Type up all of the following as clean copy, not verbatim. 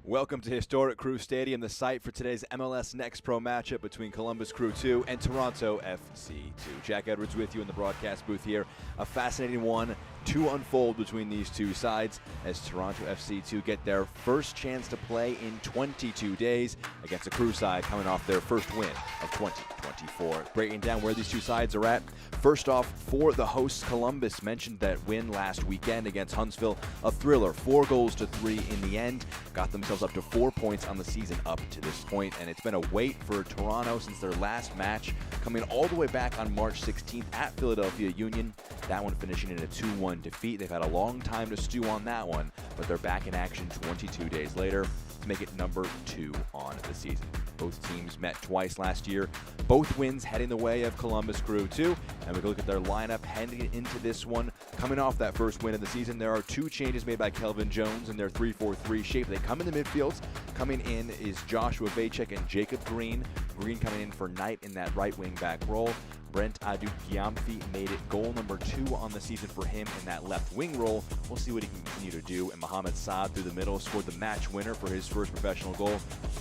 Welcome to historic Crew Stadium, the site for today's MLS Next Pro matchup between Columbus Crew 2 and Toronto FC 2. Jack Edwards with you in the broadcast booth here. A fascinating one to unfold between these two sides as Toronto FC 2 get their first chance to play in 22 days against a Crew side coming off their first win of 2024. Breaking down where these two sides are at. First off, for the hosts, Columbus mentioned that win last weekend against Huntsville. A thriller, 4-3 in the end. Got themselves up to 4 points on the season up to this point, and it's been a wait for Toronto since their last match, coming all the way back on March 16th at Philadelphia Union. That one finishing in a 2-1 defeat. They've had a long time to stew on that one, but they're back in action 22 days later to make it number 2 on the season. Both teams met twice last year. Both wins heading the way of Columbus Crew 2. And we can look at their lineup heading into this one. Coming off that first win of the season, there are 2 changes made by Kelvin Jones in their 3-4-3 shape. They come in the midfield. Coming in is Joshua Vacek and Jacob Green. Green coming in for Knight in that right wing back role. Brent Adu-Giamfi made it goal number 2 on the season for him in that left wing role. We'll see what he can continue to do. And Mohamed Saad through the middle scored the match winner for his first professional goal.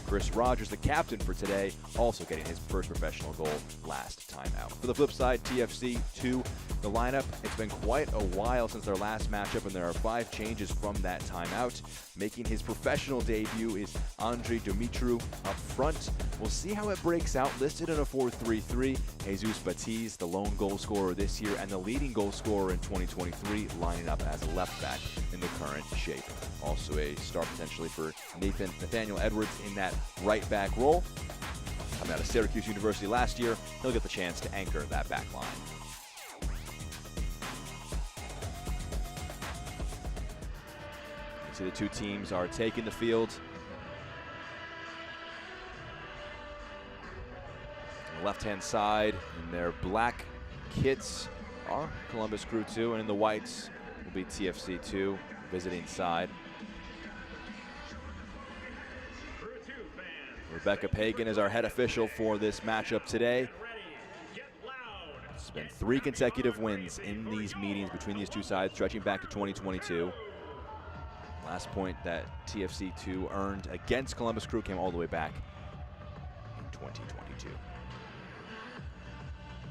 Chris Rogers, the captain for today, also getting his first professional goal last time out. For the flip side, TFC 2, the lineup, it's been quite a while since their last matchup, and there are 5 changes from that timeout. Making his professional debut is Andre Dumitru up front. We'll see how it breaks out. Listed in a 4-3-3, Jesus Batiz, the lone goal scorer this year and the leading goal scorer in 2023, lining up as a left back in the current shape. Also a star potentially for Nathaniel Edwards in that right back role. Coming out of Syracuse University last year, he'll get the chance to anchor that back line. You see the 2 teams are taking the field. Left-hand side in their black kits are Columbus Crew 2, and in the whites will be TFC 2, visiting side. Rebecca Pagan is our head official for this matchup today. It's been 3 consecutive wins in these meetings between these two sides, stretching back to 2022. Last point that TFC 2 earned against Columbus Crew came all the way back in 2022.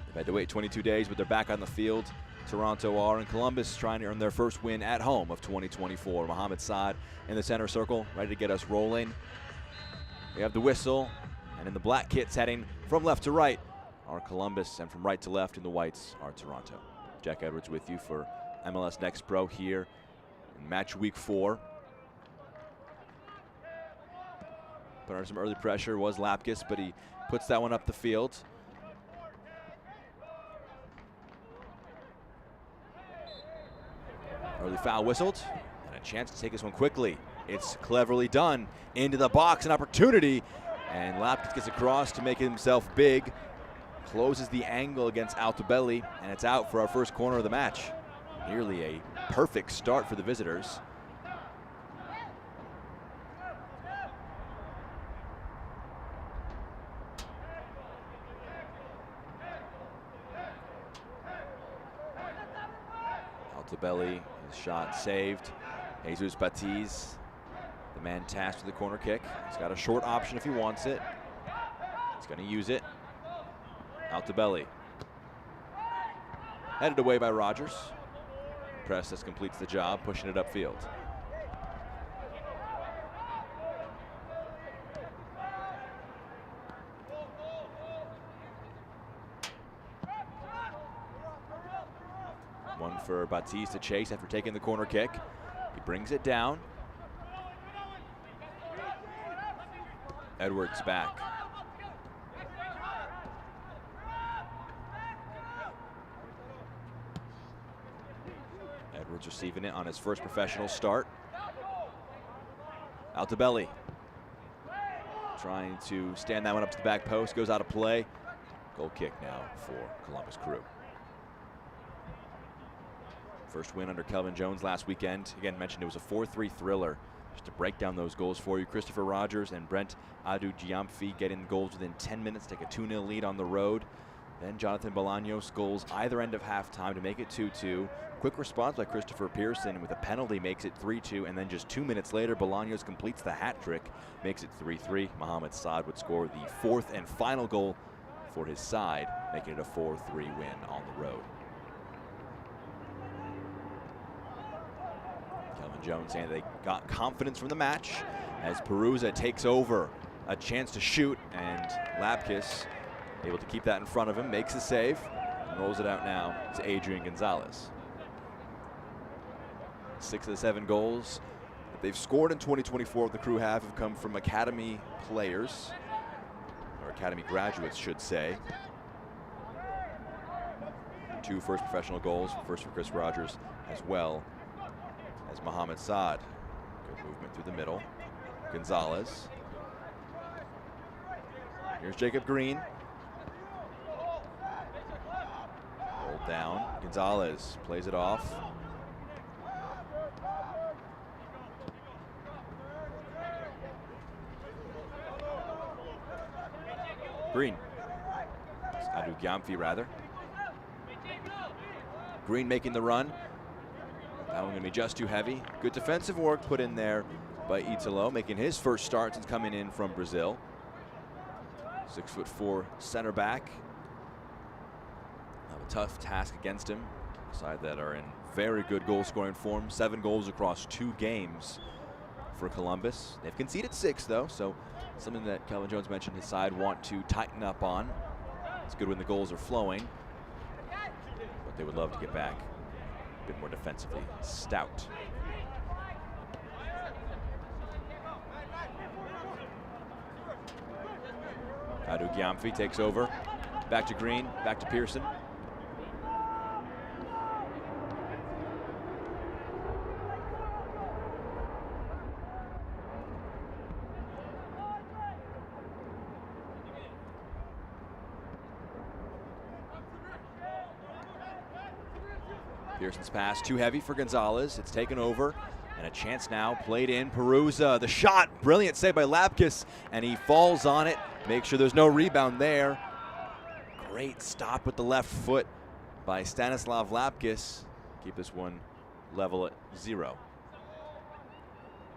They've had to wait 22 days, but they're back on the field. Toronto are, and Columbus trying to earn their first win at home of 2024. Mohamed Saad in the center circle, ready to get us rolling. We have the whistle, and in the black kits heading from left to right are Columbus, and from right to left in the whites are Toronto. Jack Edwards with you for MLS Next Pro here in match week 4. Put under some early pressure was Lapkus, but he puts that one up the field. Early foul whistled, and a chance to take this one quickly. It's cleverly done. Into the box, an opportunity, and Lapkus gets across to make himself big. Closes the angle against Altobelli, and it's out for our first corner of the match. Nearly a perfect start for the visitors. Altobelli, his shot saved. Jesus Batiz, the man tasked with the corner kick. He's got a short option if he wants it. He's going to use it. Altobelli. Headed away by Rogers. Prestes completes the job, pushing it upfield. One for Batiz to chase after taking the corner kick. He brings it down. Edwards back. Edwards receiving it on his first professional start. Altobelli trying to stand that one up to the back post, goes out of play. Goal kick now for Columbus Crew. First win under Kelvin Jones last weekend. Again, mentioned it was a 4-3 thriller. Just to break down those goals for you, Christopher Rogers and Brent Adu-Giamfi getting goals within 10 minutes, take a 2-0 lead on the road. Then Jonathan Bolaños goals either end of halftime to make it 2-2. Quick response by Christopher Pearson with a penalty makes it 3-2, and then just 2 minutes later, Bolaños completes the hat trick, makes it 3-3. Mohamed Saad would score the fourth and final goal for his side, making it a 4-3 win on the road. Kelvin Jones saying they got confidence from the match as Perusa takes over a chance to shoot, and Lapkus able to keep that in front of him, makes a save, and rolls it out now to Adrian Gonzalez. 6 of the 7 goals that they've scored in 2024, the Crew have come from academy players, or academy graduates, should say. 2 first professional goals, first for Chris Rogers, as well as Mohamed Saad. Good movement through the middle. Gonzalez. Here's Jacob Green. Rolled down. Gonzalez plays it off. Green. Adu Gyamfi, rather. Green making the run. That one gonna be just too heavy. Good defensive work put in there by Italo, making his first start since coming in from Brazil. 6'4" center back. Have a tough task against him. A side that are in very good goal scoring form. 7 goals across 2 games for Columbus. They've conceded 6 though, so something that Kelvin Jones mentioned his side want to tighten up on. It's good when the goals are flowing, but they would love to get back a bit more defensively stout. Adu Gyamfi takes over. Back to Green, back to Pearson. Pearson's pass too heavy for Gonzalez. It's taken over, and a chance now played in. Perusa, the shot, brilliant save by Lapkus, and he falls on it. Make sure there's no rebound there. Great stop with the left foot by Stanislav Lapkus. Keep this one level at 0.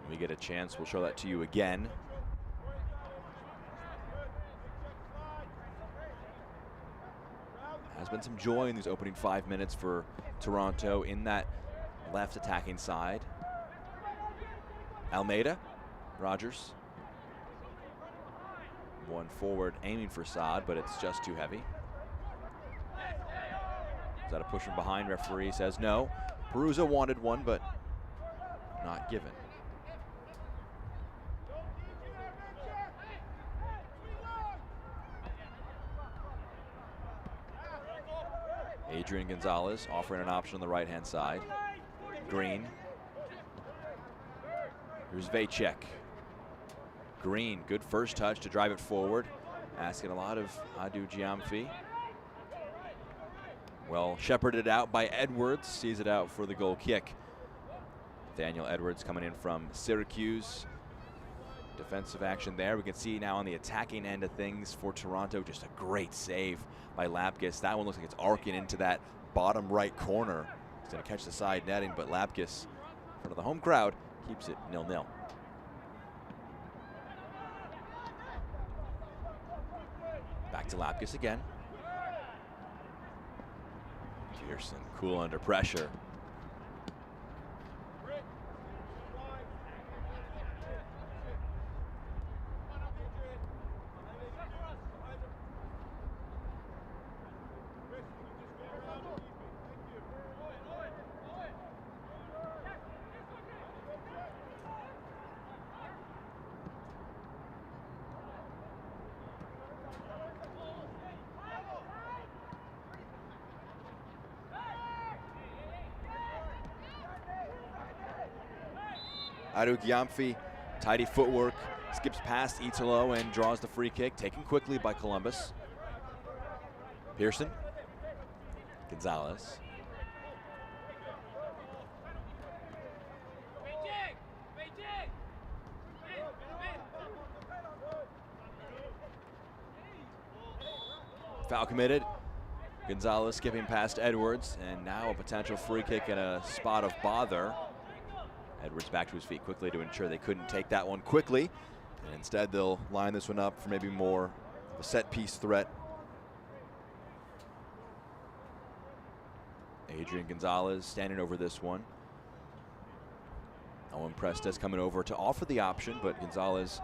When we get a chance, we'll show that to you again. Has been some joy in these opening 5 minutes for Toronto in that left attacking side. Almeida, Rogers. One forward aiming for Saad, but it's just too heavy. Is that a push from behind? Referee says no. Perusa wanted one, but not given. Adrian Gonzalez offering an option on the right-hand side. Green. Here's Vacek. Green, good first touch to drive it forward. Asking a lot of Adu Gyamfi. Well shepherded out by Edwards. Sees it out for the goal kick. Daniel Edwards coming in from Syracuse. Defensive action there. We can see now on the attacking end of things for Toronto, just a great save by Lapkus. That one looks like it's arcing into that bottom right corner. He's going to catch the side netting, but Lapkus, in front of the home crowd, keeps it 0-0. Back to Lapkus again. Pearson, cool under pressure. Adu Gyamfi, tidy footwork, skips past Italo and draws the free kick, taken quickly by Columbus. Pearson, Gonzalez. Foul committed. Gonzalez skipping past Edwards, and now a potential free kick in a spot of bother. Edwards back to his feet quickly to ensure they couldn't take that one quickly. And instead, they'll line this one up for maybe more of a set-piece threat. Adrian Gonzalez standing over this one. Owen Prestes coming over to offer the option, but Gonzalez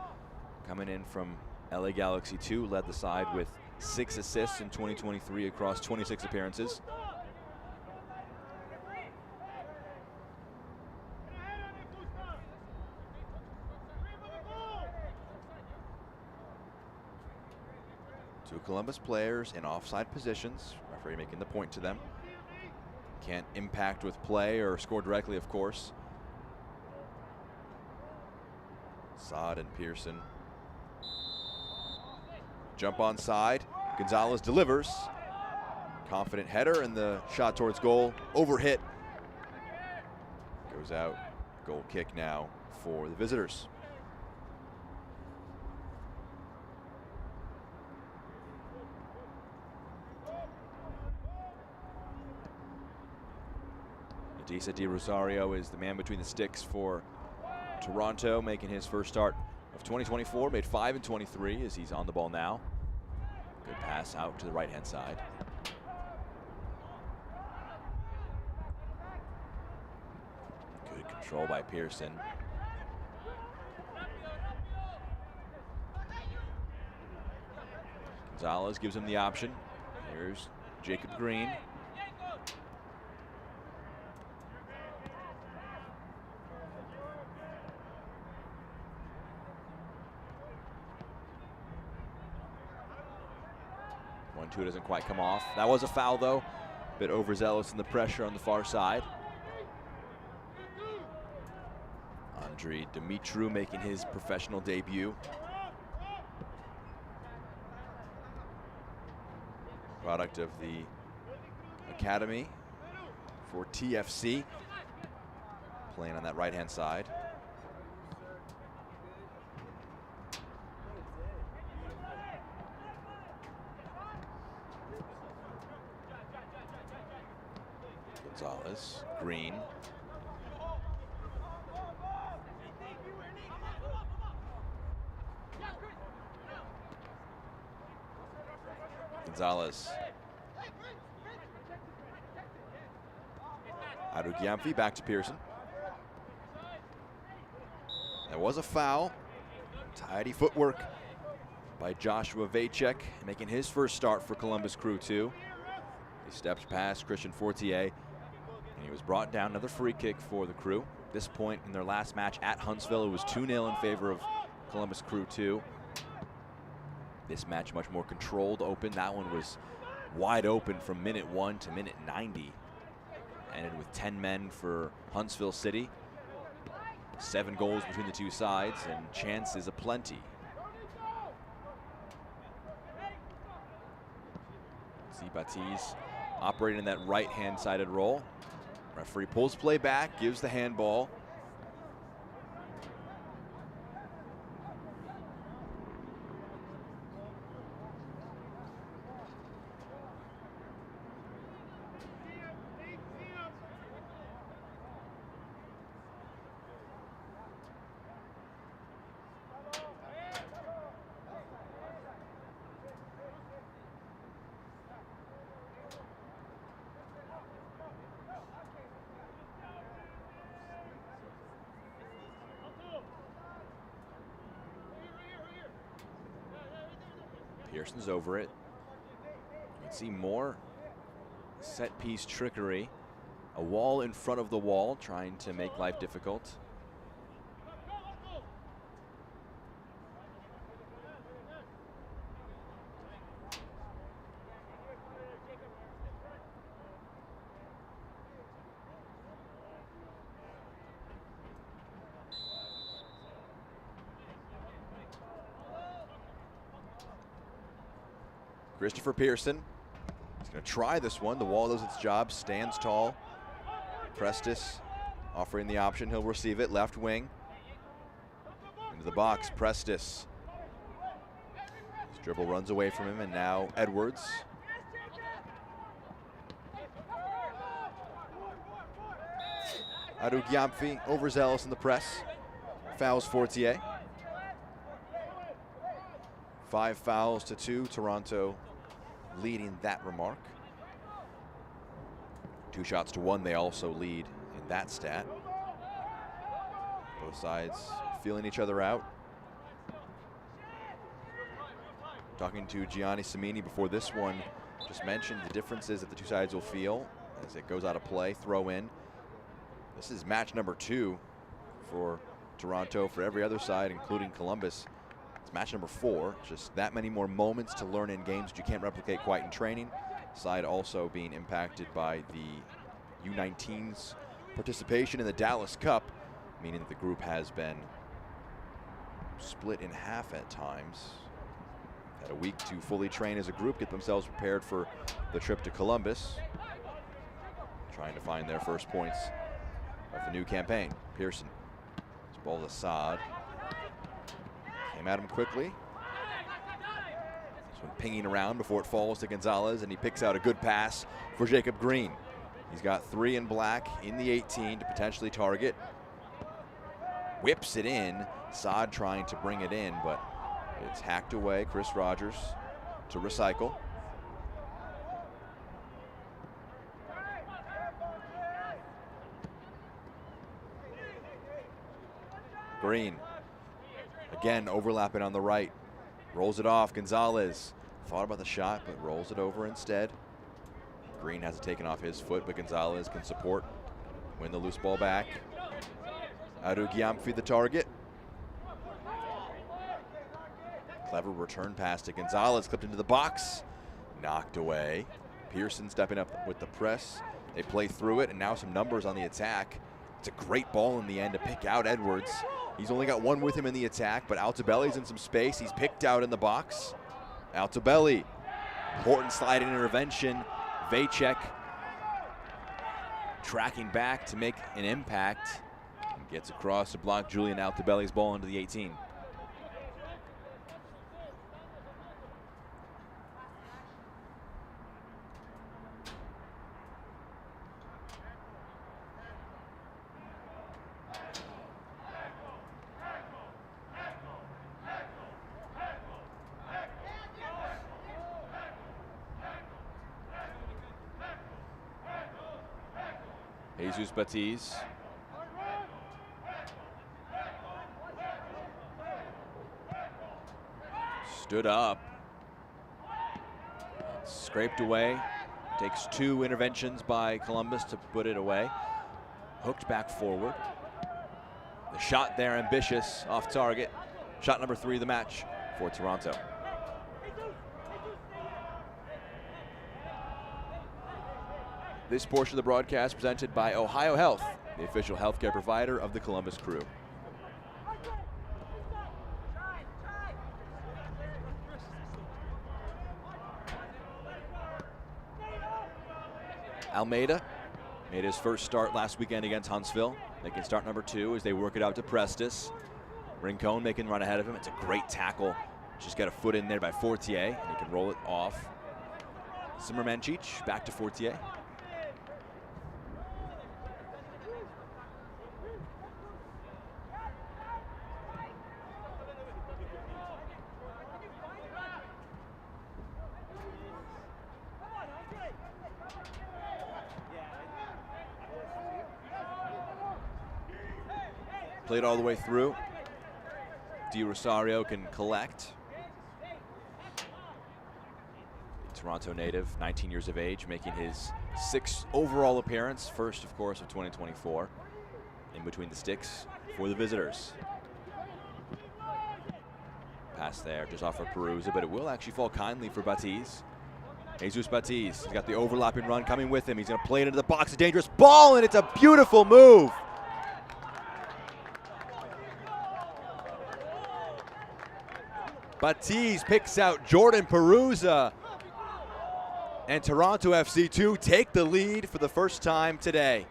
coming in from LA Galaxy 2, led the side with 6 assists in 2023 across 26 appearances. Two Columbus players in offside positions. Referee making the point to them. Can't impact with play or score directly, of course. Saad and Pearson. Jump on side. Gonzalez delivers. Confident header, and the shot towards goal. Overhit. Goes out. Goal kick now for the visitors. Adisa Di Rosario is the man between the sticks for Toronto, making his first start of 2024. Made 5 in 23 as he's on the ball now. Good pass out to the right-hand side. Good control by Pearson. Gonzalez gives him the option. Here's Jacob Green. Two doesn't quite come off. That was a foul though. A bit overzealous in the pressure on the far side. Andre Dumitru making his professional debut. Product of the academy for TFC. Playing on that right-hand side. Gonzalez, Green. Gonzalez. Arugiamfi back to Pearson. There was a foul. Tidy footwork by Joshua Vacek, making his first start for Columbus Crew 2. He stepped past Christian Fortier, and he was brought down. Another free kick for the Crew. At this point in their last match at Huntsville, it was 2-0 in favor of Columbus Crew 2. This match much more controlled, open. That one was wide open from minute 1 to minute 90. Ended with 10 men for Huntsville City. 7 goals between the two sides, and chances aplenty. See Batiz operating in that right-hand sided role. Referee pulls play back, gives the handball. Pearson's over it. You can see more set-piece trickery. A wall in front of the wall, trying to make life difficult. Christopher Pearson. He's going to try this one. The wall does its job, stands tall. Prestes offering the option. He'll receive it, left wing. Into the box, Prestes. His dribble runs away from him, and now Edwards. Arugiamfi overzealous in the press. Fouls Fortier. 5 fouls to 2. Toronto leading that remark. 2 shots to 1. They also lead in that stat. Both sides feeling each other out. Talking to Gianni Cimini before this one, just mentioned the differences that the 2 sides will feel as it goes out of play, throw in. This is match number 2 for Toronto. For every other side, including Columbus, it's match number 4. Just that many more moments to learn in games that you can't replicate quite in training. Side also being impacted by the U19's participation in the Dallas Cup, meaning that the group has been split in half at times. Had a week to fully train as a group, get themselves prepared for the trip to Columbus. Trying to find their first points of the new campaign. Pearson. This ball to Saad. Came at him quickly. This one pinging around before it falls to Gonzalez, and he picks out a good pass for Jacob Green. He's got 3 in black in the 18 to potentially target. Whips it in. Saad trying to bring it in, but it's hacked away. Chris Rogers to recycle. Green, again overlapping on the right. Rolls it off. Gonzalez thought about the shot, but rolls it over instead. Green has it taken off his foot, but Gonzalez can support, win the loose ball back. Arugiamfi the target. Clever return pass to Gonzalez, clipped into the box, knocked away. Pearson stepping up with the press. They play through it, and now some numbers on the attack. It's a great ball in the end to pick out Edwards. He's only got 1 with him in the attack, but Altobelli's in some space. He's picked out in the box. Altobelli, important sliding intervention. Vacek tracking back to make an impact. And gets across to block Julian Altobelli's ball into the 18. Jesus Batiz. Stood up. Scraped away. Takes 2 interventions by Columbus to put it away. Hooked back forward. The shot there ambitious, off target. Shot number 3 of the match for Toronto. This portion of the broadcast presented by Ohio Health, the official healthcare provider of the Columbus Crew. Almeida made his first start last weekend against Huntsville, making start number 2 as they work it out to Prestis. Rincon making run ahead of him. It's a great tackle. Just got a foot in there by Fortier, and he can roll it off. Zimmermancic back to Fortier. Played all the way through. Di Rosario can collect. Toronto native, 19 years of age, making his 6th overall appearance, first, of course, of 2024. In between the sticks for the visitors. Pass there, just off of Perusa, but it will actually fall kindly for Batiz. Jesus Batiz, he's got the overlapping run coming with him. He's gonna play it into the box, a dangerous ball, and it's a beautiful move. Batiz picks out Jordan Perusa, and Toronto FC2 take the lead for the first time today.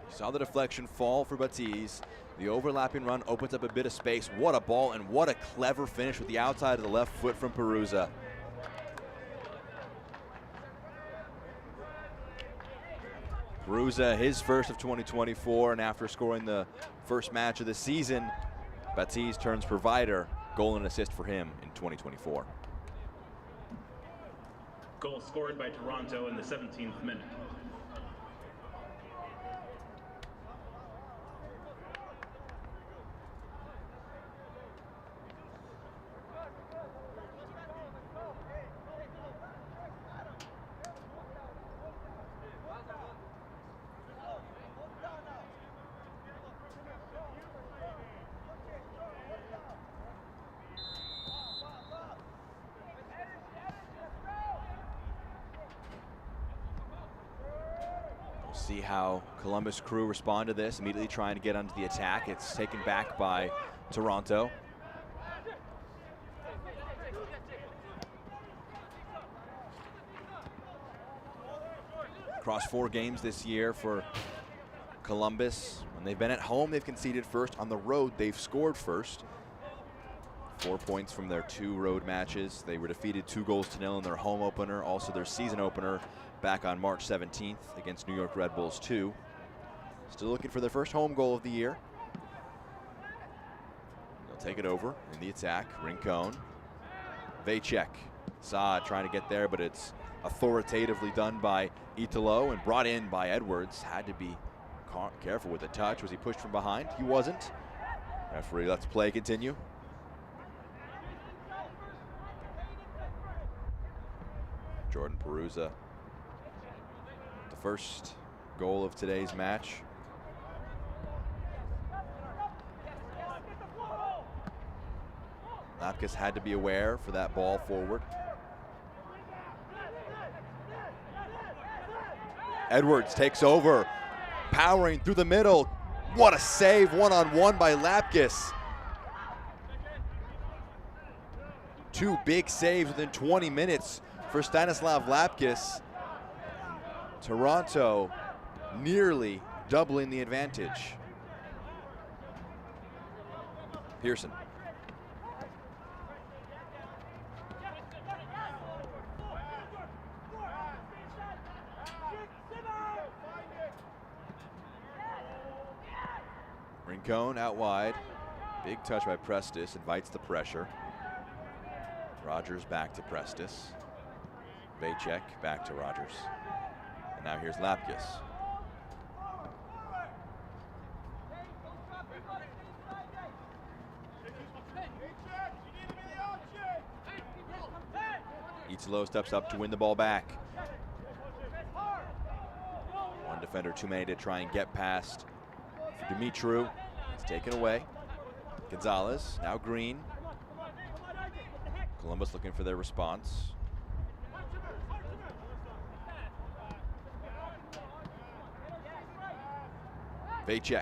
Saw the deflection fall for Batiz. The overlapping run opens up a bit of space. What a ball, and what a clever finish with the outside of the left foot from Perusa. Perusa, his first of 2024, and after scoring the first match of the season, Baptiste turns provider, goal and assist for him in 2024. Goal scored by Toronto in the 17th minute. See how Columbus Crew respond to this, immediately trying to get onto the attack. It's taken back by Toronto. Across 4 games this year for Columbus. When they've been at home, they've conceded first. On the road, they've scored first. 4 points from their 2 road matches. They were defeated 2-0 in their home opener, also their season opener back on March 17th against New York Red Bulls 2. Still looking for their first home goal of the year. They'll take it over in the attack. Rincon. Vacek. Saad trying to get there, but it's authoritatively done by Italo and brought in by Edwards. Had to be careful with the touch. Was he pushed from behind? He wasn't. Referee lets play continue. Jordan Perusa. The first goal of today's match. Lapkus had to be aware for that ball forward. Edwards takes over, powering through the middle. What a save, one-on-one by Lapkus. 2 big saves within 20 minutes for Stanislav Lapkus. Toronto nearly doubling the advantage. Pearson. Rincon out wide. Big touch by Prestis, invites the pressure. Rogers back to Prestis. Vacek back to Rogers. And now here's Lapkus. Italo steps up to win the ball back. One defender too many to try and get past. For Dumitru, it's taken away. Gonzalez, now Green. Columbus looking for their response. Vacek.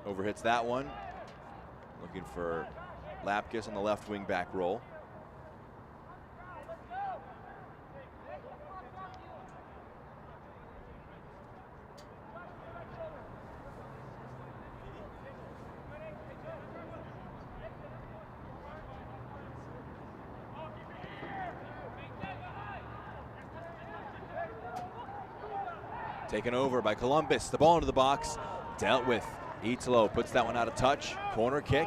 Overhits that one. Looking for Lapkus on the left wing back roll. Taken over by Columbus. The ball into the box. Dealt with. Italo puts that one out of touch. Corner kick.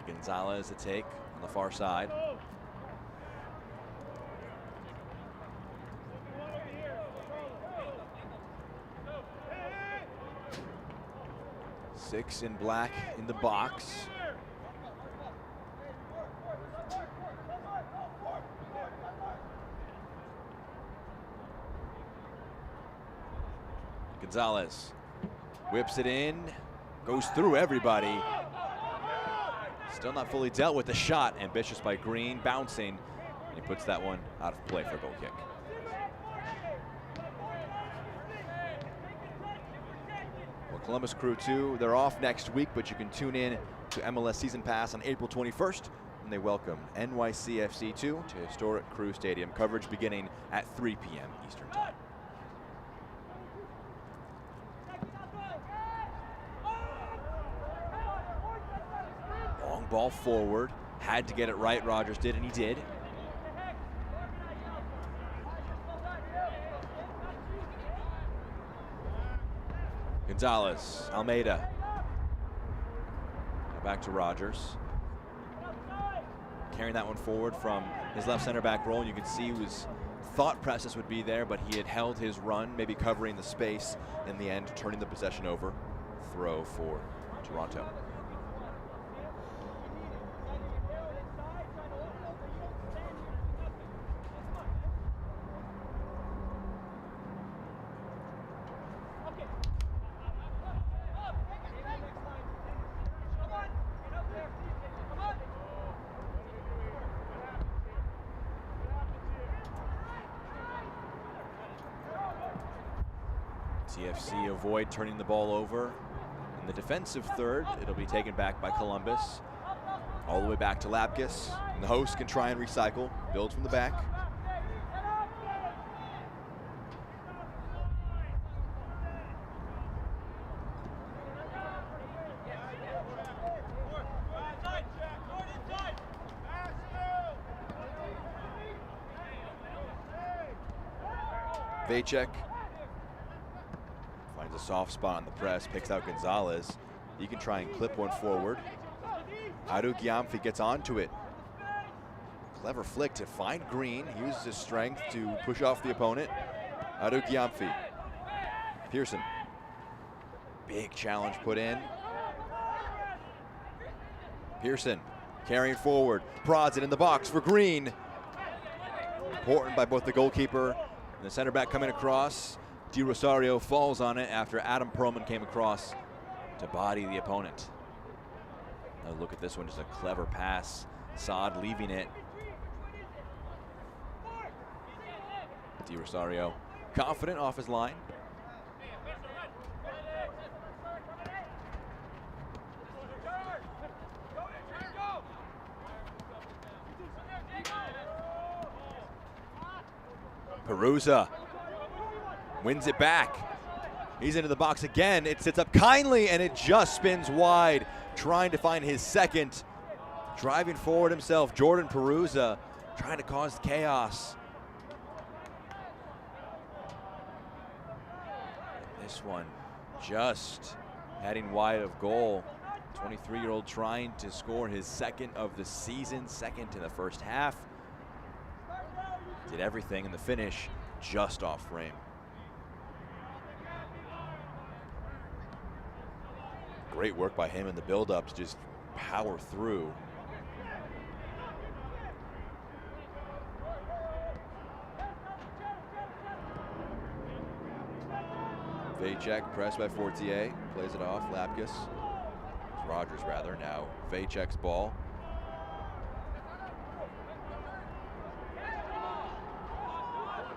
Gonzalez to take on the far side. Six in black in the box. Gonzalez whips it in, goes through everybody. Still not fully dealt with the shot. Ambitious by Green, bouncing, and he puts that one out of play for a goal kick. Well, Columbus Crew 2, they're off next week, but you can tune in to MLS Season Pass on April 21st when they welcome NYCFC 2 to historic Crew Stadium. Coverage beginning at 3 p.m. Eastern Time. ball forward. Had to get it right, Rogers did, and he did. Gonzalez, Almeida. Back to Rogers. Carrying that one forward from his left center back role. You can see he was thought Presses would be there, but he had held his run, maybe covering the space in the end, turning the possession over. Throw for Toronto. TFC avoid turning the ball over. In the defensive third, it'll be taken back by Columbus. All the way back to Lapkus. And the host can try and recycle, build from the back. Vacek finds a soft spot on the press, picks out Gonzalez. He can try and clip one forward. Adu Gyamfi gets onto it. Clever flick to find Green. He uses his strength to push off the opponent. Adu Gyamfi. Pearson. Big challenge put in. Pearson carrying forward. Prods it in the box for Green. Important by both the goalkeeper and the center back coming across. Di Rosario falls on it after Adam Perlman came across to body the opponent. Now look at this one, just a clever pass. Saad leaving it. Di Rosario confident off his line. Perusa wins it back. He's into the box again. It sits up kindly and it just spins wide, trying to find his second. Driving forward himself, Jordan Perusa, trying to cause chaos. This one just heading wide of goal. 23-year-old trying to score his second of the season, second in the first half. Did everything in the finish, just off frame. Great work by him in the build-up to just power through. Vacek pressed by Fortier, plays it off, Lapkus. Rogers rather, now Vacek's ball.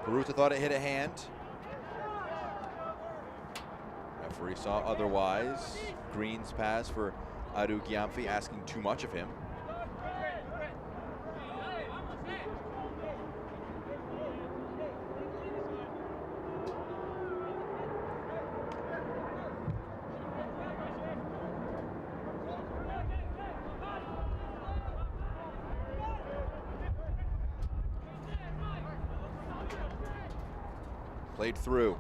Perusa thought it hit a hand. Referee saw otherwise. Green's pass for Adu Gyamfi, asking too much of him. Played through.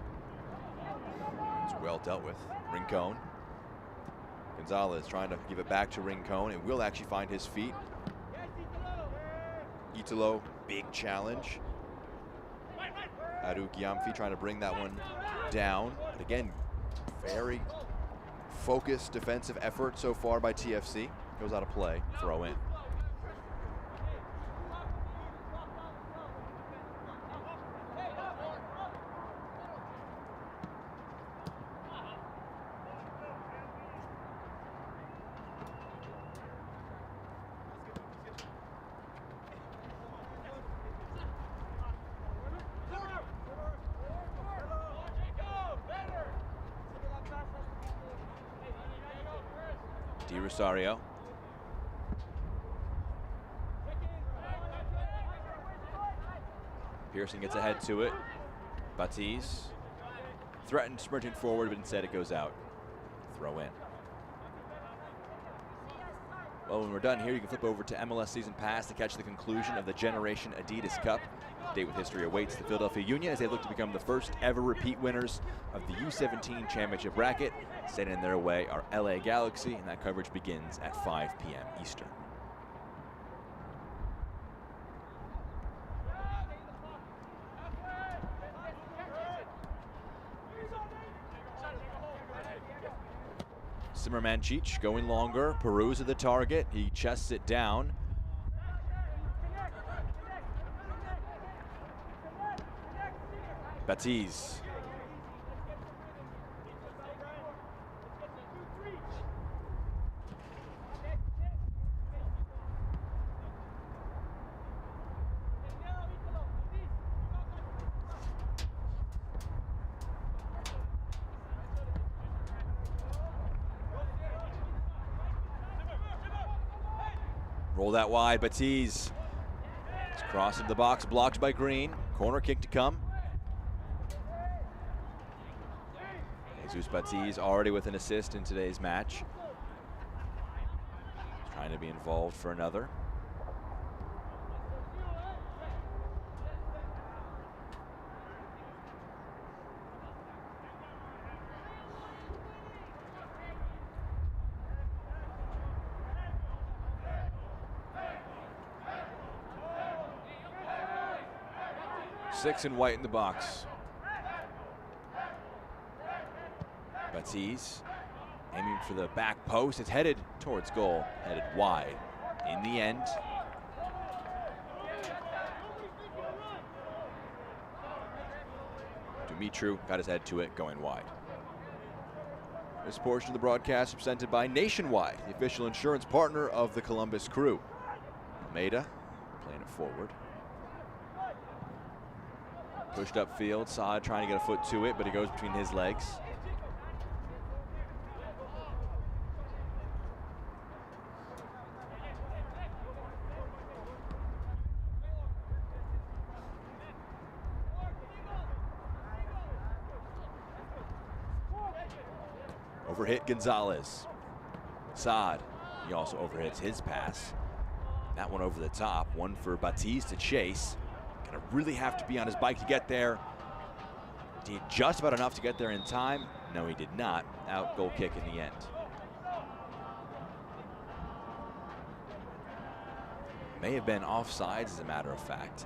It's well dealt with. Rincon. Gonzalez trying to give it back to Rincon. It will actually find his feet. Italo, big challenge. Adu Gyamfi trying to bring that one down. But again, very focused defensive effort so far by TFC. Goes out of play, throw in. Di Rosario. Pearson gets ahead to it. Batiz threatened sprinting forward, but instead it goes out. Throw in. Well, when we're done here, you can flip over to MLS Season Pass to catch the conclusion of the Generation Adidas Cup. A date with history awaits the Philadelphia Union as they look to become the first ever repeat winners of the U17 championship bracket. Standing in their way are LA Galaxy, and that coverage begins at 5 p.m. Eastern. Simermancic going longer. Peruzza the target. He chests it down. Batiz. Roll that wide, Batiz. It's crossed into the box, blocked by Green. Corner kick to come. Jesus Batiz already with an assist in today's match. He's trying to be involved for another. Six and white in the box. Batiz aiming for the back post. It's headed towards goal, headed wide. In the end, Dumitru got his head to it, going wide. This portion of the broadcast is presented by Nationwide, the official insurance partner of the Columbus Crew. Almeida playing it forward. Pushed upfield, Saad trying to get a foot to it, but it goes between his legs. Overhit Gonzalez. Saad, he also overhits his pass. That one over the top, one for Batiz to chase. Gonna really have to be on his bike to get there. Did just about enough to get there in time. No, he did not. Out goal kick in the end. May have been offsides, as a matter of fact.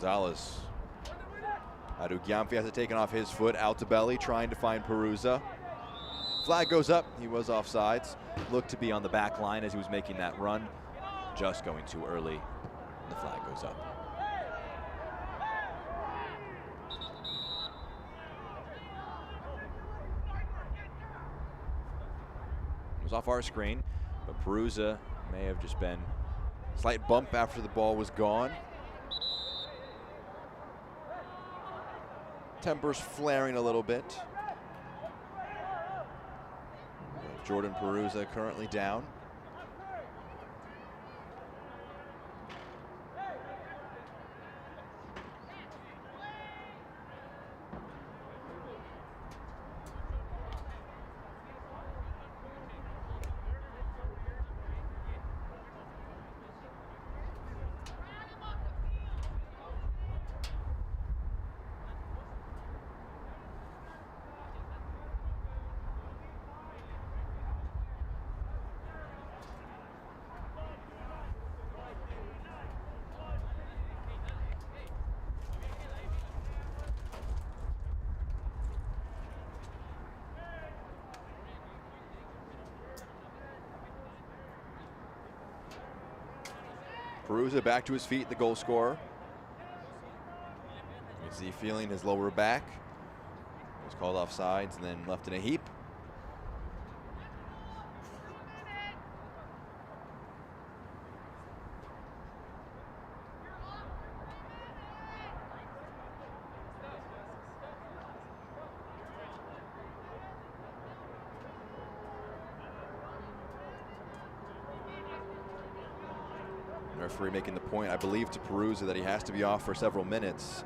Gonzalez. Adu Gyamfi has it taken off his foot, out to belly, trying to find Peruzza. Flag goes up, he was offsides. Looked to be on the back line as he was making that run. Just going too early, and the flag goes up. It was off our screen, but Peruzza may have just been a slight bump after the ball was gone. Tempers flaring a little bit. Jordan Peruzza currently down. Peruzza back to his feet, the goal scorer. Is he feeling his lower back? He was called offsides and then left in a heap. Referee making the point, I believe, to Peruzza that he has to be off for several minutes.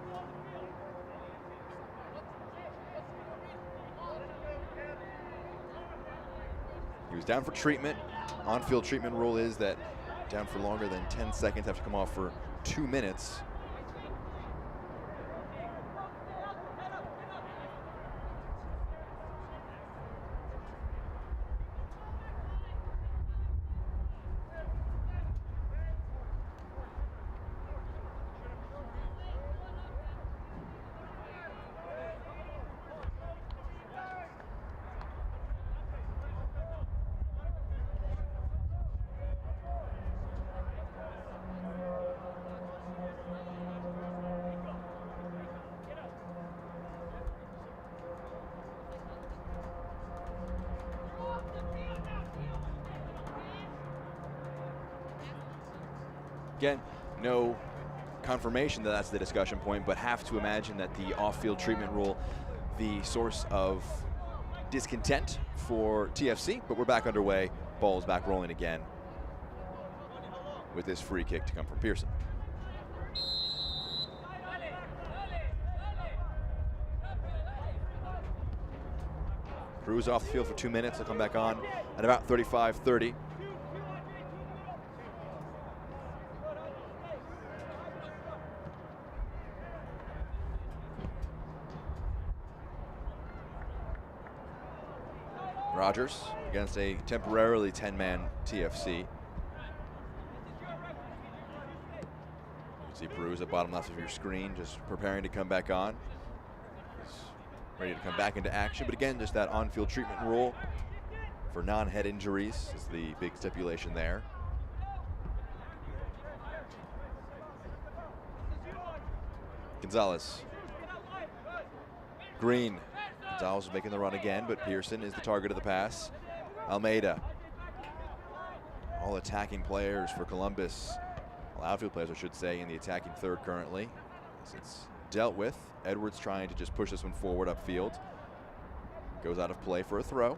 He was down for treatment. On-field treatment rule is that down for longer than 10 seconds have to come off for 2 minutes. Again, no confirmation that that's the discussion point, but have to imagine that the off-field treatment rule, the source of discontent for TFC, but we're back underway. Ball is back rolling again with this free kick to come from Pearson. Cruz off the field for 2 minutes. He'll come back on at about 35-30. Rogers against a temporarily 10-man TFC. You can see Peruzza bottom left of your screen, just preparing to come back on. He's ready to come back into action, but again, just that on-field treatment rule for non-head injuries is the big stipulation there. Gonzalez. Green. Gonzalez is making the run again, but Pearson is the target of the pass. Almeida. All attacking players for Columbus. Well, outfield players, I should say, in the attacking third currently. As it's dealt with. Edwards trying to just push this one forward upfield. Goes out of play for a throw.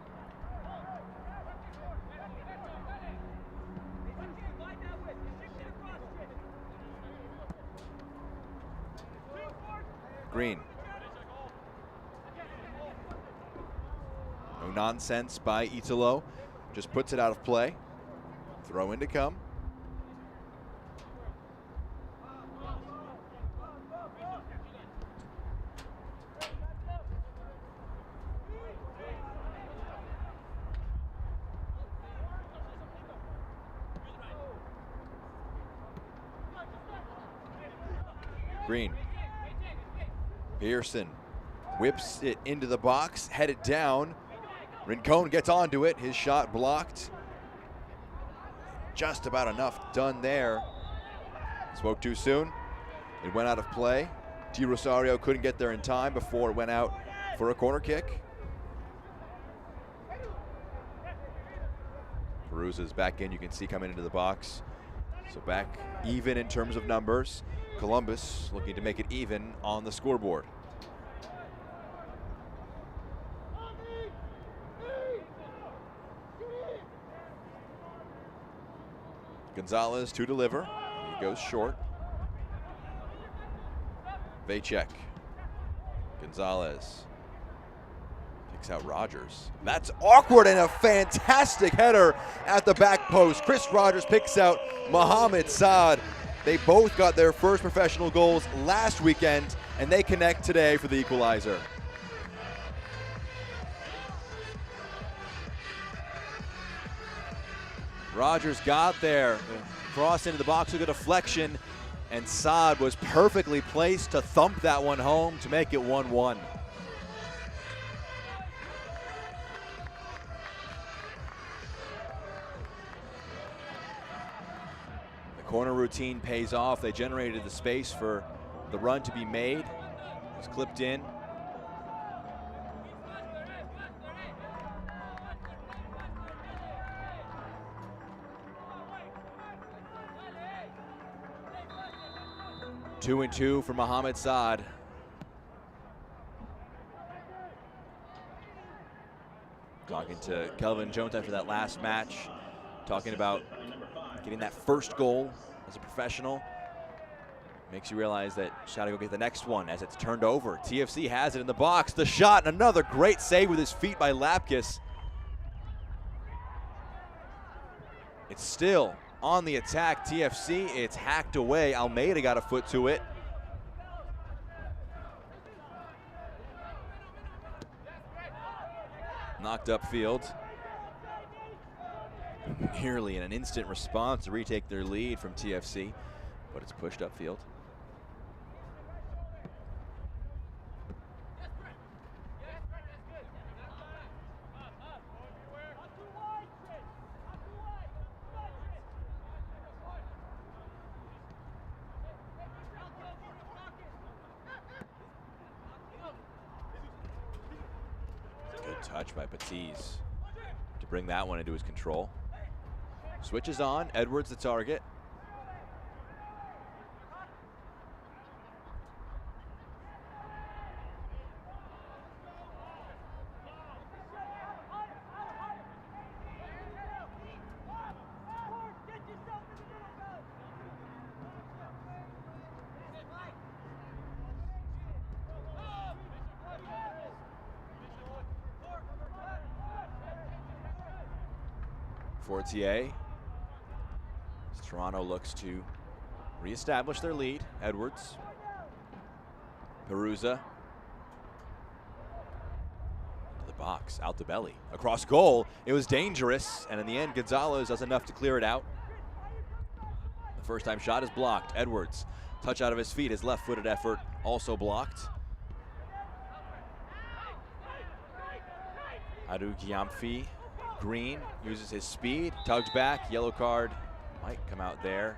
Green. No nonsense by Italo. Just puts it out of play. Throw in to come. Green. Pearson whips it into the box, headed down. Rincon gets onto it, his shot blocked. Just about enough done there. Spoke too soon. It went out of play. Di Rosario couldn't get there in time before it went out for a corner kick. Peruzza's back in, you can see coming into the box. So back even in terms of numbers. Columbus looking to make it even on the scoreboard. Gonzalez to deliver. He goes short. Vacek. Gonzalez kicks out Rogers. That's awkward and a fantastic header at the back post. Chris Rogers picks out Mohamed Saad. They both got their first professional goals last weekend, and they connect today for the equalizer. Rogers got there, cross into the box with a deflection, and Saad was perfectly placed to thump that one home to make it 1-1. The corner routine pays off. They generated the space for the run to be made. It was clipped in. Two and two for Mohamed Saad. Talking to Kelvin Jones after that last match, talking about getting that first goal as a professional. Makes you realize that you gotta go get the next one as it's turned over. TFC has it in the box. The shot, and another great save with his feet by Lapkus. It's still on the attack, TFC. It's hacked away. Almeida got a foot to it. Knocked upfield. Nearly in an instant response to retake their lead from TFC, but it's pushed upfield. Good touch by Batiz to bring that one into his control. Switches on, Edwards the target. Fortier. Toronto looks to reestablish their lead. Edwards. Perusa. The box, out the belly. Across goal. It was dangerous, and in the end, Gonzalez does enough to clear it out. The first time shot is blocked. Edwards, touch out of his feet. His left-footed effort also blocked. Adu Giamfi. Green uses his speed, tugged back, yellow card might come out there.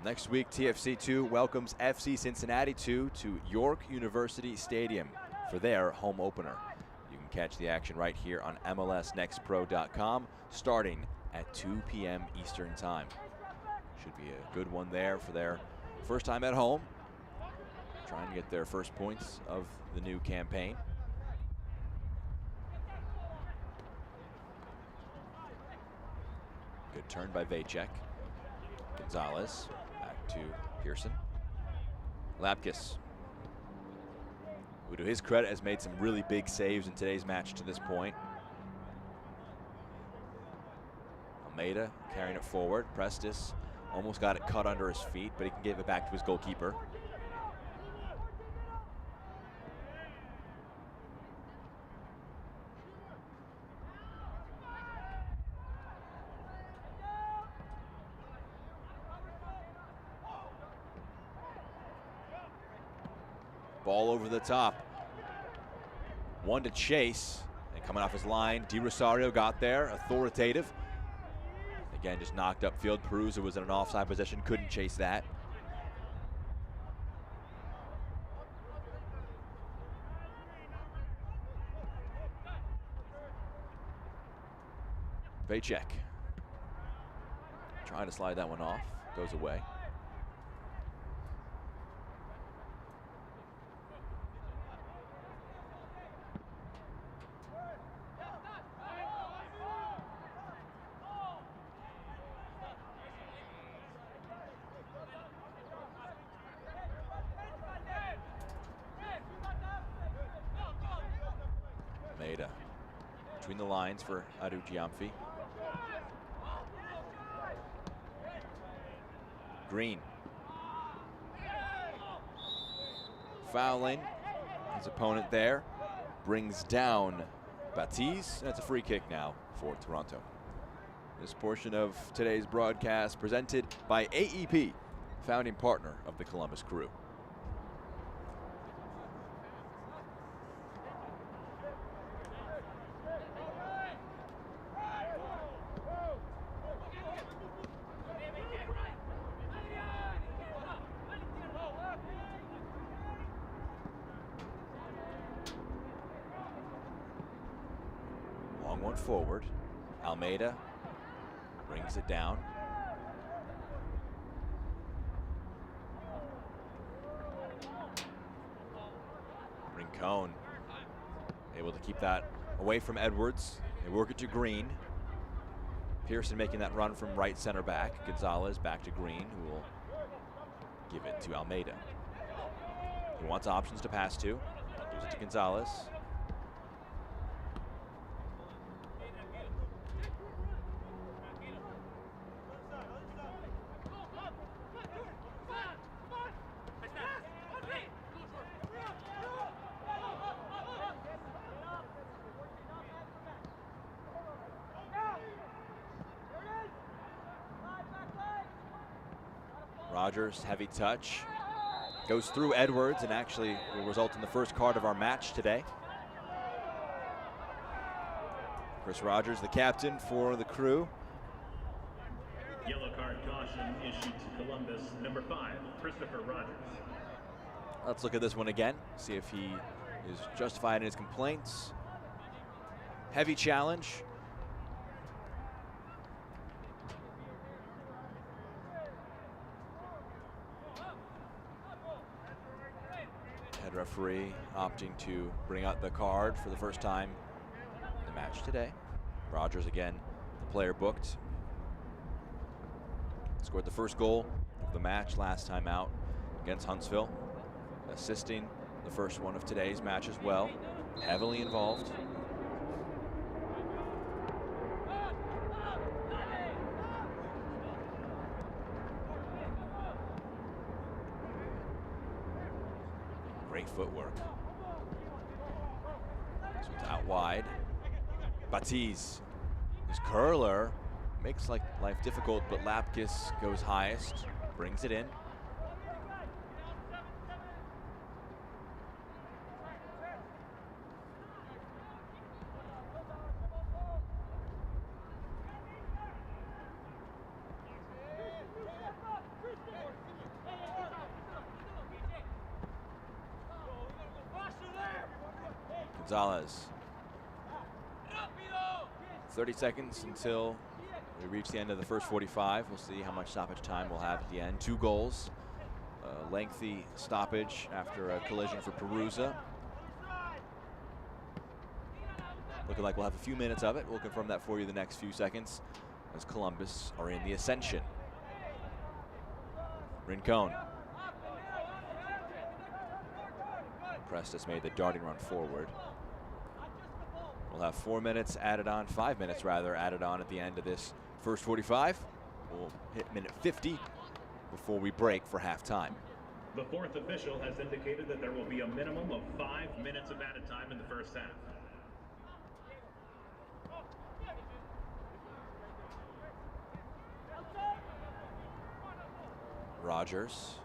Next week, TFC 2 welcomes FC Cincinnati 2 to York University Stadium for their home opener. You can catch the action right here on MLSNextPro.com starting at 2 p.m. Eastern Time. Should be a good one there for their first time at home. Trying to get their first points of the new campaign. Good turn by Vacek. Gonzalez back to Pearson. Lapkus, who to his credit has made some really big saves in today's match to this point. Almeida carrying it forward. Prestis almost got it cut under his feet, but he can give it back to his goalkeeper. Ball over the top. One to chase, and coming off his line, Di Rosario got there, authoritative. Again, just knocked upfield. Perusa was in an offside position, couldn't chase that. Vacek trying to slide that one off, goes away. Almeida between the lines for Adu Giamfi. Green fouling his opponent there, brings down Batiz, and it's a free kick now for Toronto. This portion of today's broadcast presented by AEP, founding partner of the Columbus Crew. Long one forward. Almeida brings it down. Rincon able to keep that away from Edwards. They work it to Green. Pearson making that run from right center back. Gonzalez back to Green, who will give it to Almeida. He wants options to pass to. Gives it to Gonzalez. Rogers, heavy touch. Goes through Edwards and actually will result in the first card of our match today. Chris Rogers, the captain for the Crew. Yellow card caution issued to Columbus, number 5, Christopher Rogers. Let's look at this one again, see if he is justified in his complaints. Heavy challenge. Head referee opting to bring out the card for the first time in the match today. Rogers again, the player booked. Scored the first goal of the match last time out against Huntsville, assisting the first one of today's match as well. Heavily involved. Great footwork. This one's out wide. Batiz, his curler makes life difficult, but Lapkus goes highest, brings it in. Gonzalez. 30 seconds until we reach the end of the first 45. We'll see how much stoppage time we'll have at the end. 2 goals. A lengthy stoppage after a collision for Perusa. Looking like we'll have a few minutes of it. We'll confirm that for you the next few seconds as Columbus are in the ascension. Rincon. Prestes made the darting run forward. We'll have 4 minutes added on, 5 minutes rather, added on at the end of this first 45. We'll hit minute 50 before we break for halftime. The 4th official has indicated that there will be a minimum of 5 minutes of added time in the first half. Rogers.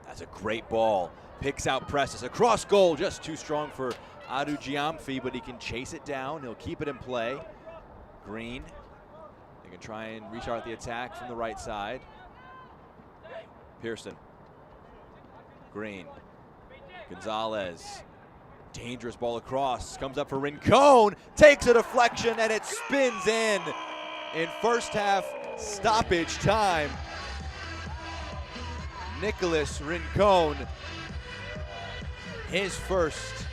That's a great ball. Picks out Prestes. Across goal, just too strong for Adu Giamfi, but he can chase it down. He'll keep it in play. Green. They can try and restart the attack from the right side. Pearson. Green. Gonzalez. Dangerous ball across. Comes up for Rincon. Takes a deflection and it spins in first half stoppage time. Nicholas Rincon. His first.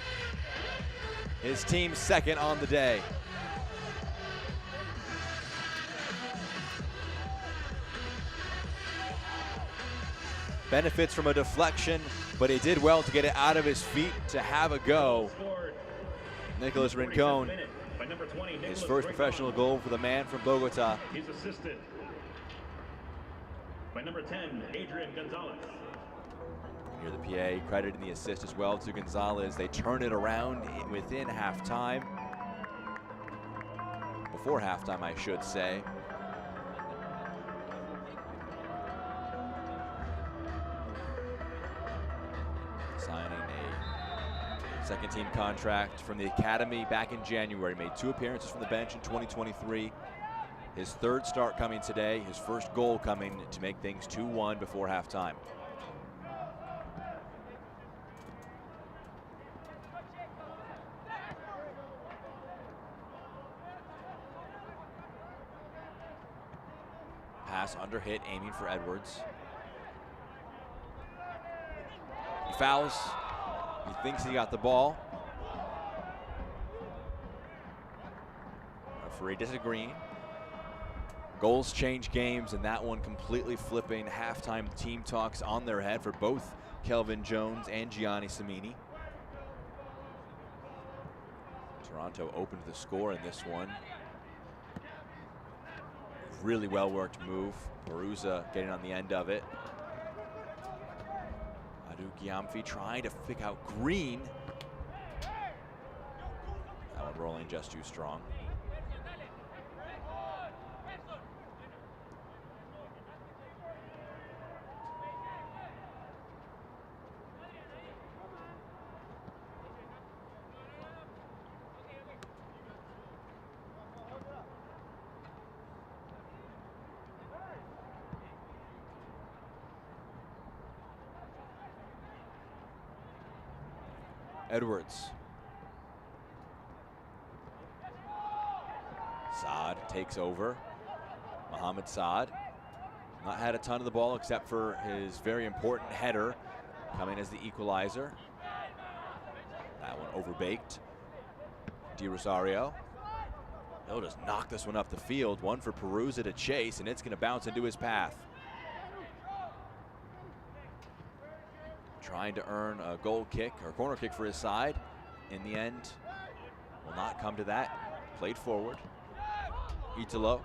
His team's second on the day. Benefits from a deflection, but he did well to get it out of his feet to have a go. Nicholas Rincon, his first professional goal for the man from Bogota. He's assisted by number 10, Adrian Gonzalez. Here the PA crediting the assist as well to Gonzalez. They turn it around within halftime. Before halftime, I should say. Signing a second team contract from the academy back in January. Made 2 appearances from the bench in 2023. His 3rd start coming today. His first goal coming to make things 2-1 before halftime. Pass under hit, aiming for Edwards. He fouls. He thinks he got the ball. Referee disagreeing. Goals change games, and that one completely flipping. Halftime team talks on their head for both Kelvin Jones and Gianni Samini. Toronto opened the score in this one. Really well worked move. Peruzza getting on the end of it. Adu Giamfi trying to pick out Green. That one rolling just too strong. Edwards. Saad takes over. Mohamed Saad. Not had a ton of the ball except for his very important header coming as the equalizer. That one overbaked. Di Rosario. He'll just knock this one up the field. One for Peruzza to chase, and it's going to bounce into his path. Trying to earn a goal kick or corner kick for his side. In the end, will not come to that. Played forward. Italo.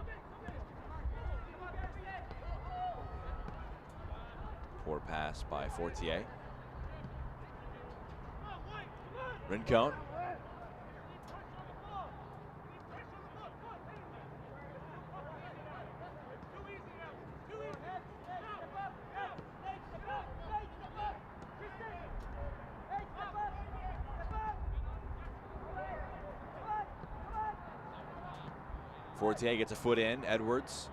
Poor pass by Fortier. Rincon. Fortier gets a foot in. Edwards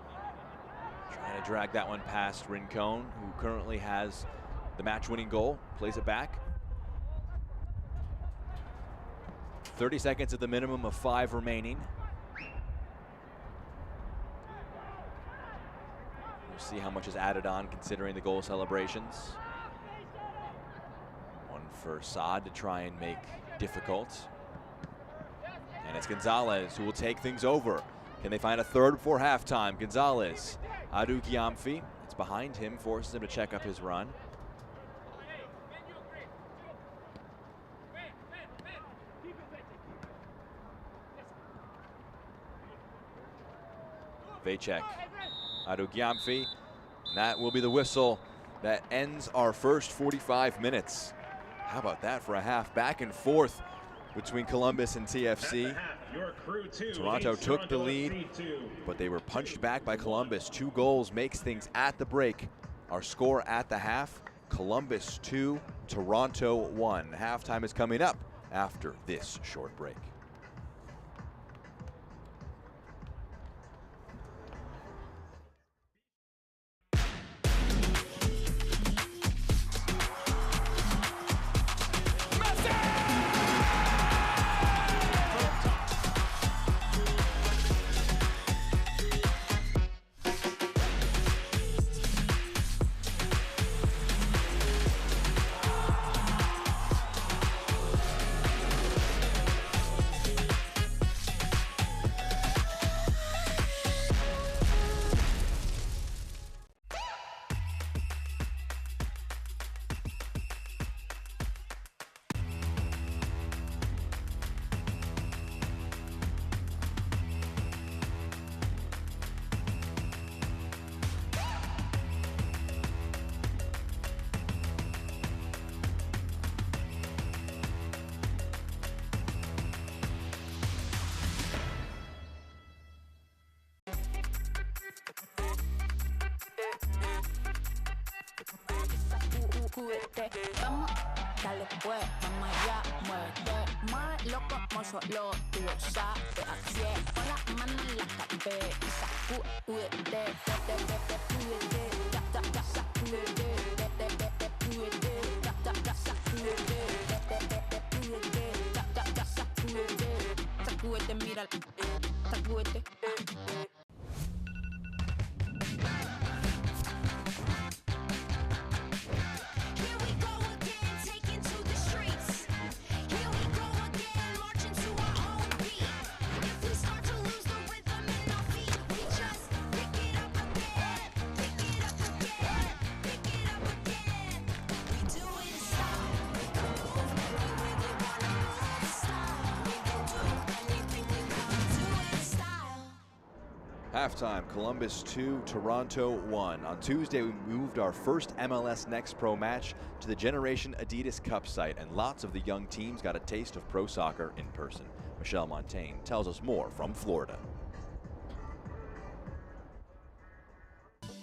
trying to drag that one past Rincon, who currently has the match-winning goal. Plays it back. 30 seconds at the minimum of 5 remaining. We'll see how much is added on considering the goal celebrations. One for Saad to try and make difficult. And it's Gonzalez who will take things over. Can they find a third before halftime? Gonzalez, Adu Giamfi. It's behind him, forces him to check up his run. Vacek, Adu Giamfi. And that will be the whistle that ends our first 45 minutes. How about that for a half? Back and forth between Columbus and TFC. Toronto took the lead, but they were punched back by Columbus. 2 goals makes things at the break. Our score at the half, Columbus 2, Toronto 1. Halftime is coming up after this short break. Vamos, dale pues, vamos allá, muévete más loco como solo tú sabes. Así es, con las manos en la cabeza, sacúdete, sacúdete, mira, sacúdete. Here we go again, taking to the streets. Halftime, Columbus 2, Toronto 1. On Tuesday, we moved our first MLS Next Pro match to the Generation Adidas Cup site, and lots of the young teams got a taste of pro soccer in person. Michelle Montaigne tells us more from Florida.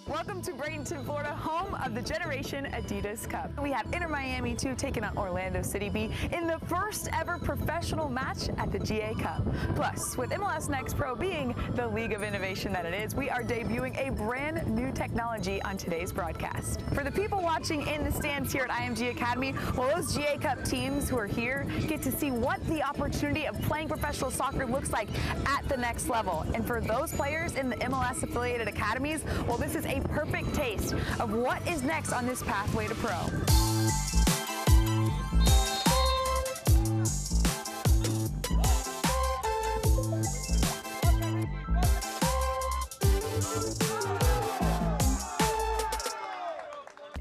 Welcome to Bradenton, Florida, home of the Generation Adidas Cup. We have Inter Miami 2 taking on Orlando City B in the first ever professional match at the GA Cup. Plus, with MLS Next Pro being the league of innovation that it is, we are debuting a brand new technology on today's broadcast. For the people watching in the stands here at IMG Academy, well, those GA Cup teams who are here get to see what the opportunity of playing professional soccer looks like at the next level. And for those players in the MLS affiliated academies, well, this is a perfect taste of what is next on this pathway to pro.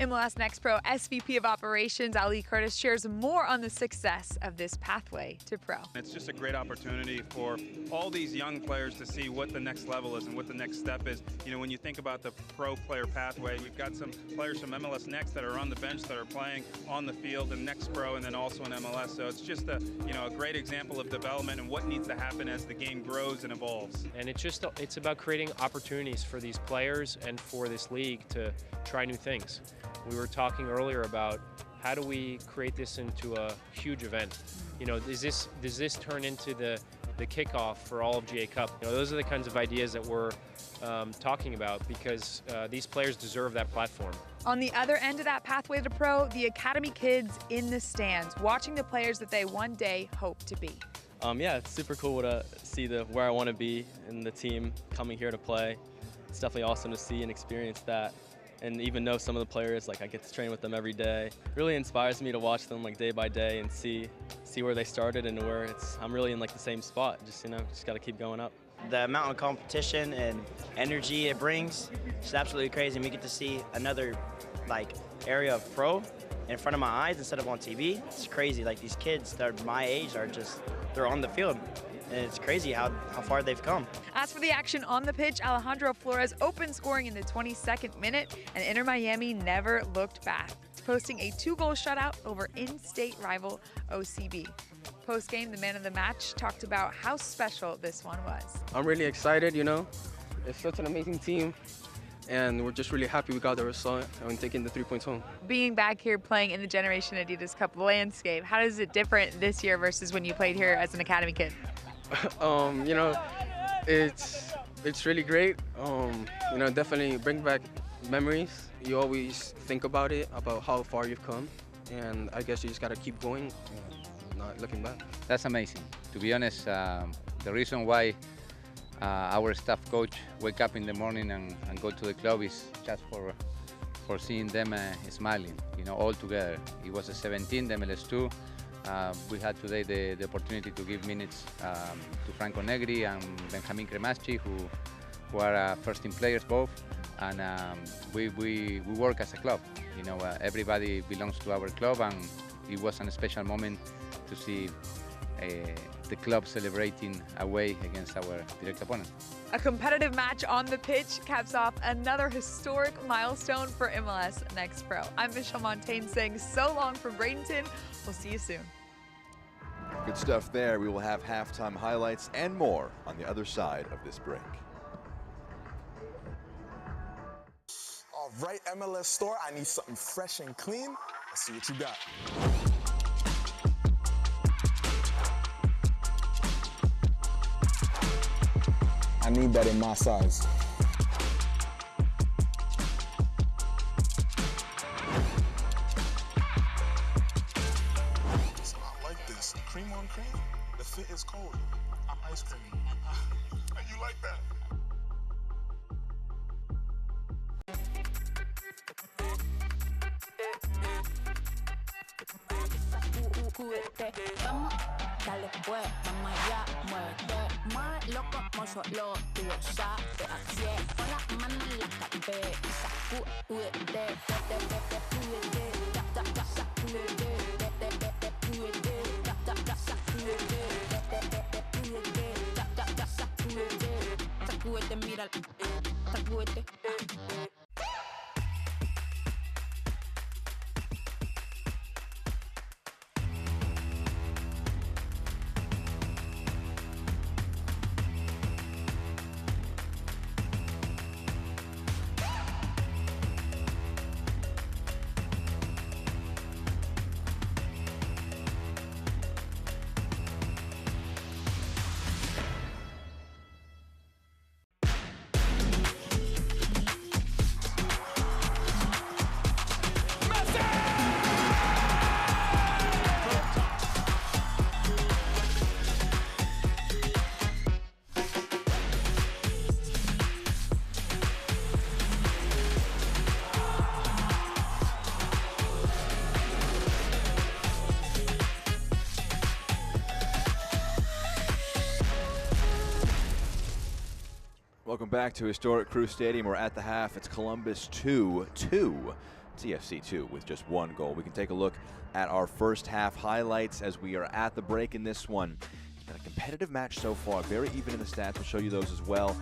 MLS Next Pro SVP of Operations Ali Curtis shares more on the success of this pathway to pro. It's just a great opportunity for all these young players to see what the next level is and what the next step is. You know, when you think about the pro player pathway, we've got some players from MLS Next that are on the bench that are playing on the field in Next Pro and then also in MLS. So it's just a great example of development and what needs to happen as the game grows and evolves. And it's about creating opportunities for these players and for this league to try new things. We were talking earlier about how do we create this into a huge event? You know, does this turn into the kickoff for all of GA Cup? You know, those are the kinds of ideas that we're talking about because these players deserve that platform. On the other end of that pathway to pro, the academy kids in the stands, watching the players that they one day hope to be. Yeah, it's super cool to see where I want to be in the team coming here to play. It's definitely awesome to see and experience that. And even know some of the players, like I get to train with them every day. It really inspires me to watch them like day by day and see where they started and where I'm really in like the same spot. Just got to keep going up. The amount of competition and energy it brings is absolutely crazy. And we get to see another like area of pro in front of my eyes instead of on TV. It's crazy. Like these kids that are my age they're on the field. And it's crazy how far they've come. As for the action on the pitch, Alejandro Flores opened scoring in the 22nd minute, and Inter Miami never looked back, posting a 2-goal shutout over in-state rival OCB. Post-game, the man of the match talked about how special this one was. I'm really excited, It's such an amazing team, and we're just really happy we got the result and taking the 3 points home. Being back here playing in the Generation Adidas Cup landscape, how is it different this year versus when you played here as an academy kid? It's really great. Definitely bring back memories. You always think about it, about how far you've come, and I guess you just gotta keep going and not looking back. That's amazing. To be honest, the reason why our staff coach wake up in the morning and go to the club is just for seeing them smiling, all together. It was a 17, the MLS 2. We had today the opportunity to give minutes to Franco Negri and Benjamin Cremaschi, who are first-team players both, and we work as a club. Everybody belongs to our club, and it was a special moment to see the club celebrating away against our direct opponent. A competitive match on the pitch caps off another historic milestone for MLS Next Pro. I'm Michelle Montaigne saying so long from Bradenton. We'll see you soon. Good stuff there. We will have halftime highlights and more on the other side of this break. All right, MLS store, I need something fresh and clean. Let's see what you got. I need that in my size. I like this. Cream on cream. The fit is cold. I'm ice cream. You like that? Vamos, dale pues, vamos allá, muévete más loco como solo tú lo sabes. Así es, pon las manos en la cabeza, sacúdete, sacúdete, Sacúdete, mira, sacúdete. Welcome back to historic Crew Stadium. We're at the half. It's Columbus 2, TFC 2 with just one goal. We can take a look at our first half highlights as we are at the break in this one. It's been a competitive match so far, very even in the stats. We'll show you those as well.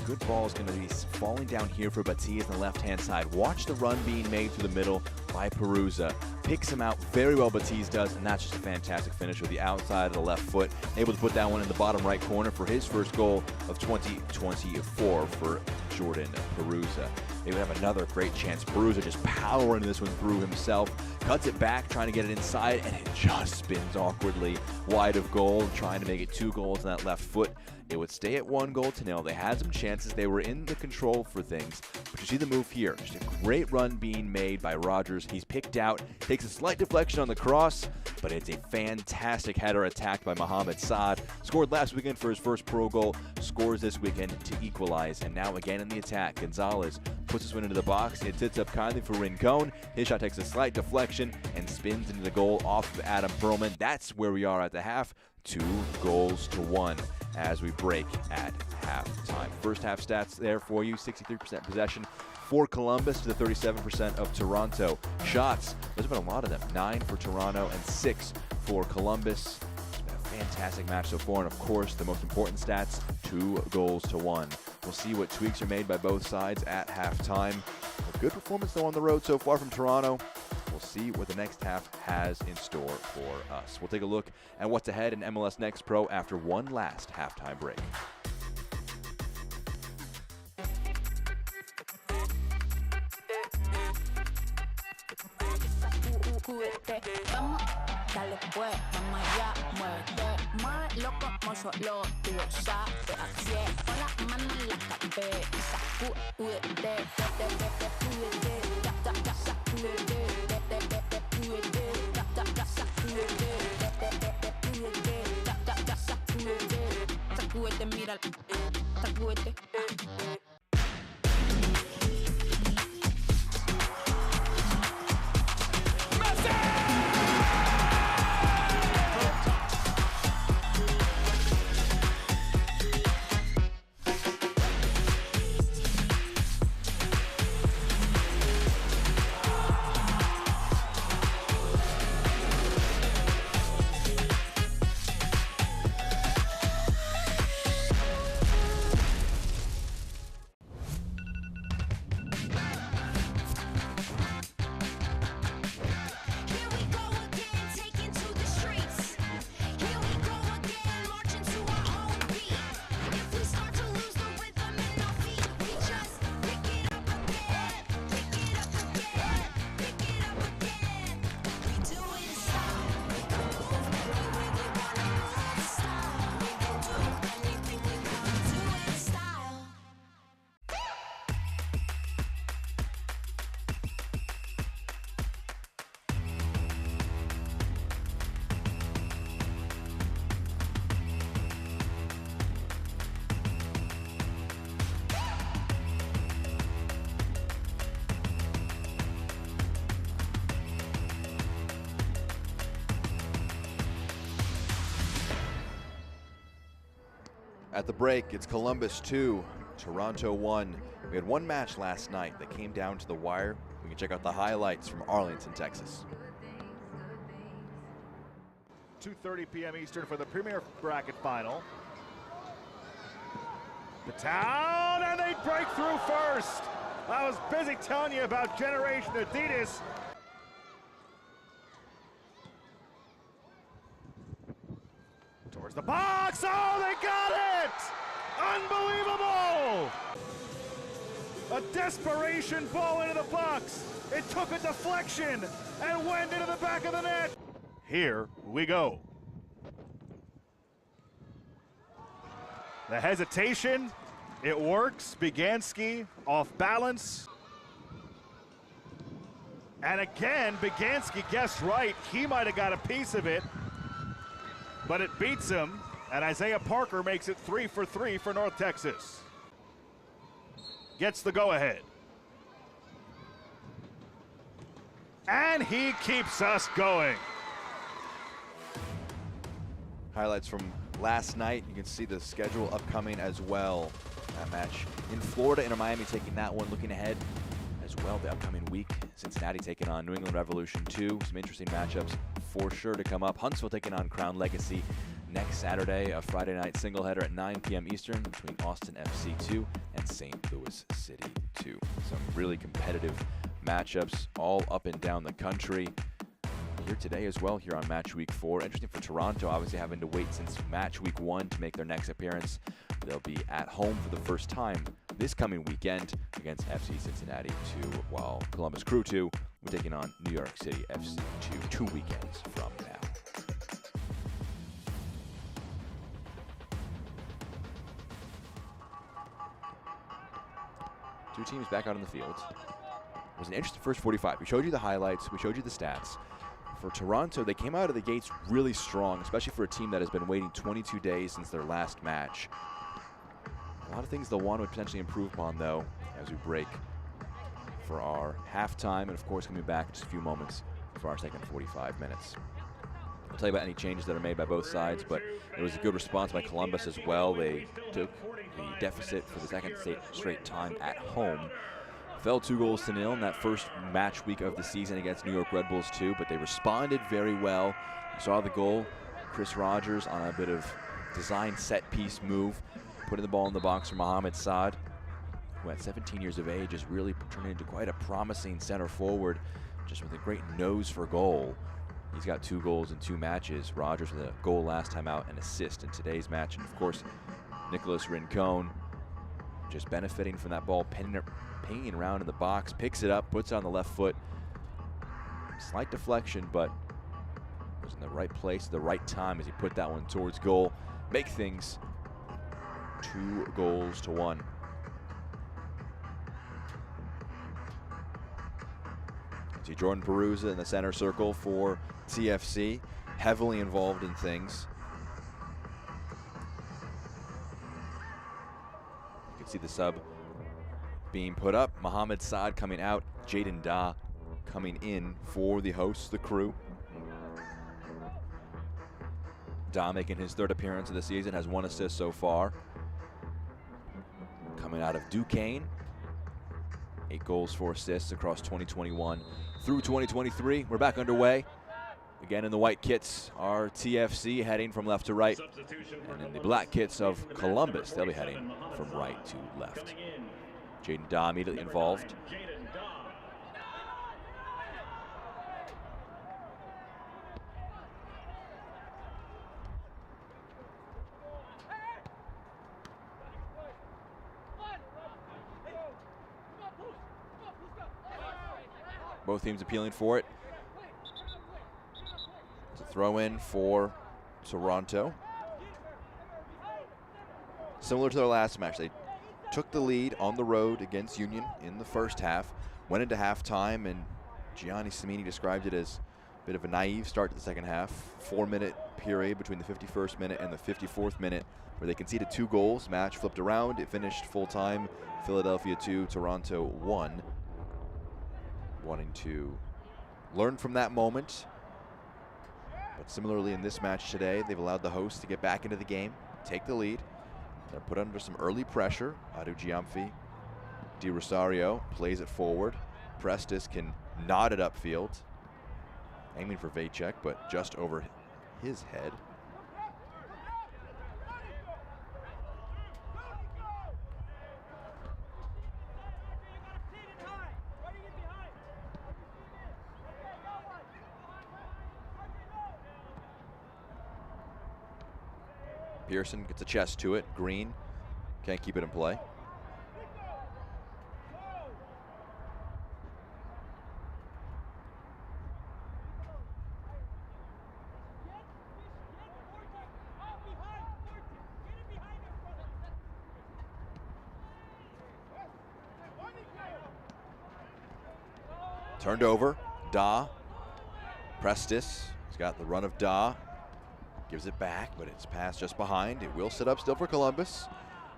Good ball is going to be falling down here for Batiz on the left-hand side. Watch the run being made through the middle by Perusa. Picks him out very well, Batiz does, and that's just a fantastic finish with the outside of the left foot. Able to put that one in the bottom right corner for his first goal of 2024 for Jordan Perusa. They would have another great chance. Perusa just powering this one through himself. Cuts it back, trying to get it inside, and it just spins awkwardly wide of goal, trying to make it 2 goals on that left foot. It would stay at 1-0. They had some chances. They were in the control for things. But you see the move here. Just a great run being made by Rogers. He's picked out, takes a slight deflection on the cross, but it's a fantastic header attack by Mohamed Saad. Scored last weekend for his first pro goal. Scores this weekend to equalize. And now again in the attack, Gonzalez puts this one into the box. It sits up kindly for Rincon. His shot takes a slight deflection and spins into the goal off of Adam Perlman. That's where we are at the half. 2-1 as we break at halftime. First half stats there for you. 63% possession for Columbus to the 37% of Toronto. Shots, there's been a lot of them. 9 for Toronto and 6 for Columbus. It's been a fantastic match so far, and of course the most important stats, 2-1. We'll see what tweaks are made by both sides at halftime. A good performance though on the road so far from Toronto. We'll see what the next half has in store for us. We'll take a look at what's ahead in MLS Next Pro after one last halftime break. Vamos, dale pues, vamos allá, muévete más loco como solo tú lo sabes. Así es, con las manos en la cabeza, sacúdete, sacúdete, mira, sacúdete. At the break, it's Columbus 2, Toronto 1. We had one match last night that came down to the wire. We can check out the highlights from Arlington, Texas. 2:30 p.m. Eastern for the Premier Bracket Final. The town, and they break through first. I was busy telling you about Generation Adidas. Towards the box, oh, they got it! Unbelievable! A desperation ball into the box. It took a deflection and went into the back of the net. Here we go. The hesitation, it works. Beganski off balance. And again, Beganski guessed right. He might have got a piece of it, but it beats him. And Isaiah Parker makes it 3 for 3 for North Texas. Gets the go-ahead. And he keeps us going. Highlights from last night. You can see the schedule upcoming as well. That match in Florida, Inter Miami taking that one. Looking ahead as well, the upcoming week. Cincinnati taking on New England Revolution 2. Some interesting matchups for sure to come up. Huntsville taking on Crown Legacy next Saturday, a Friday night single header at 9 p.m. Eastern between Austin FC 2 and St. Louis City 2. Some really competitive matchups all up and down the country. Here today as well, here on match week 4. Interesting for Toronto, obviously having to wait since match week 1 to make their next appearance. They'll be at home for the first time this coming weekend against FC Cincinnati 2, while Columbus Crew 2 will be taking on New York City FC 2 weekends from now. Two teams back out on the field. It was an interesting first 45. We showed you the highlights. We showed you the stats. For Toronto, they came out of the gates really strong, especially for a team that has been waiting 22 days since their last match. A lot of things they'll want to potentially improve upon, though, as we break for our halftime, and of course coming back in just a few moments for our second 45 minutes. I'll tell you about any changes that are made by both sides, but it was a good response by Columbus as well. They took the deficit for the second straight time at home. Fell 2-0 in that first match week of the season against New York Red Bulls 2, but they responded very well. You saw the goal, Chris Rogers on a bit of design set-piece move, putting the ball in the box for Mohamed Saad, who at 17 years of age is really turning into quite a promising center forward, just with a great nose for goal. He's got 2 goals in 2 matches. Rogers with a goal last time out, an assist in today's match. And of course, Nicholas Rincon just benefiting from that ball pinging around in the box, picks it up, puts it on the left foot. Slight deflection, but was in the right place at the right time as he put that one towards goal. Make things 2-1. See Jordan Perusa in the center circle for TFC, heavily involved in things. You can see the sub being put up. Mohamed Saad coming out, Jaden Da coming in for the hosts, the Crew. Da making his 3rd appearance of the season, has 1 assist so far. Coming out of Duquesne, 8 goals, 4 assists across 2021 through 2023. We're back underway. Again in the white kits are TFC heading from left to right. And in the black kits of Columbus, they'll be heading from right to left. Jaden Da immediately involved. Both teams appealing for it. It's a throw in for Toronto. Similar to their last match, they took the lead on the road against Union in the first half, went into halftime, and Gianni Samini described it as a bit of a naive start to the second half. 4-minute period between the 51st minute and the 54th minute where they conceded 2 goals. Match flipped around. It finished full time. Philadelphia 2, Toronto 1. Wanting to learn from that moment. But similarly in this match today, they've allowed the hosts to get back into the game, take the lead. They're put under some early pressure. Adu Giamfi, Di Rosario plays it forward. Prestis can nod it upfield, aiming for Vacek, but just over his head. Pearson gets a chest to it. Green can't keep it in play. Turned over, Da. Prestis, he's got the run of Da. Gives it back, but it's passed just behind. It will sit up still for Columbus.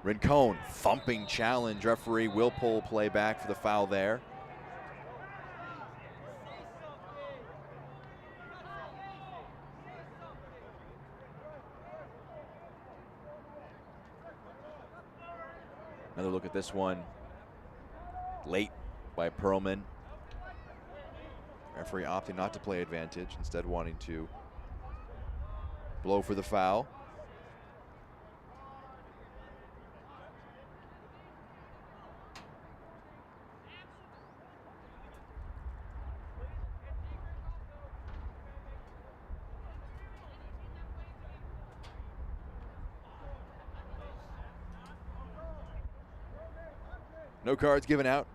Rincon, thumping challenge. Referee will pull play back for the foul there. Another look at this one. Late by Perlman. Referee opting not to play advantage, instead wanting to blow for the foul. No cards given out.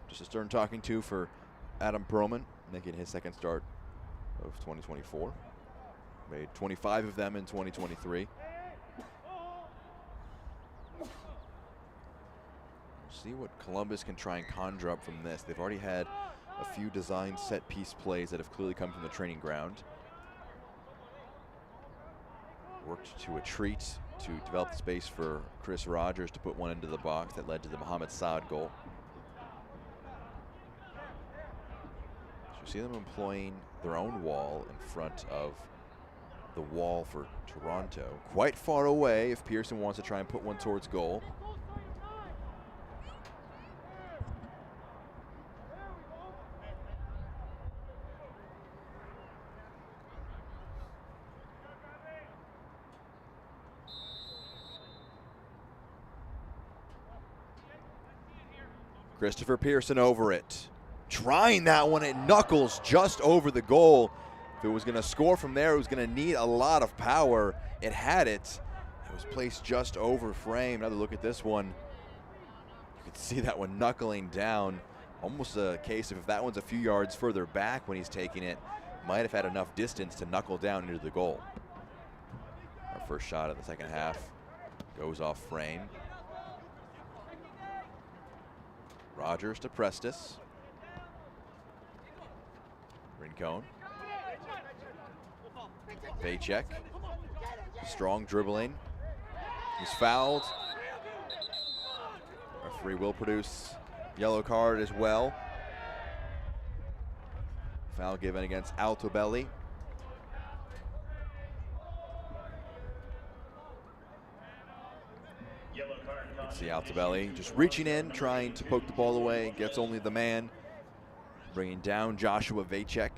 Just a stern talking to for Adam Perlman, making his second start of 2024. Made 25 of them in 2023. We'll see what Columbus can try and conjure up from this. They've already had a few designed set piece plays that have clearly come from the training ground. Worked to a treat to develop the space for Chris Rogers to put one into the box that led to the Mohamed Saad goal. So you see them employing their own wall in front of the wall for Toronto. Quite far away if Pearson wants to try and put one towards goal. Christopher Pearson over it. Trying that one, it knuckles just over the goal. If it was going to score from there, it was going to need a lot of power. It had it. It was placed just over frame. Another look at this one. You can see that one knuckling down. Almost a case of if that one's a few yards further back when he's taking it, might have had enough distance to knuckle down into the goal. Our first shot of the second half goes off frame. Rogers to Prestis. Rincon. Vacek. Strong dribbling. He's fouled. Referee will produce yellow card as well. Foul given against Altobelli. You can see Altobelli just reaching in, trying to poke the ball away, gets only the man, bringing down Joshua Vacek.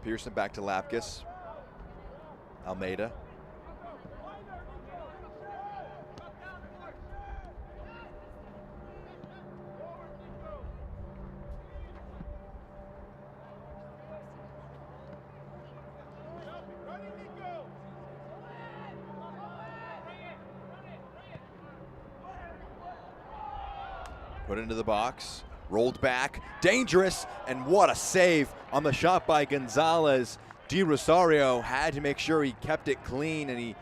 Pearson back to Lapkus. Almeida. Put into the box. Rolled back, dangerous, and what a save on the shot by Gonzalez. Di Rosario had to make sure he kept it clean, and he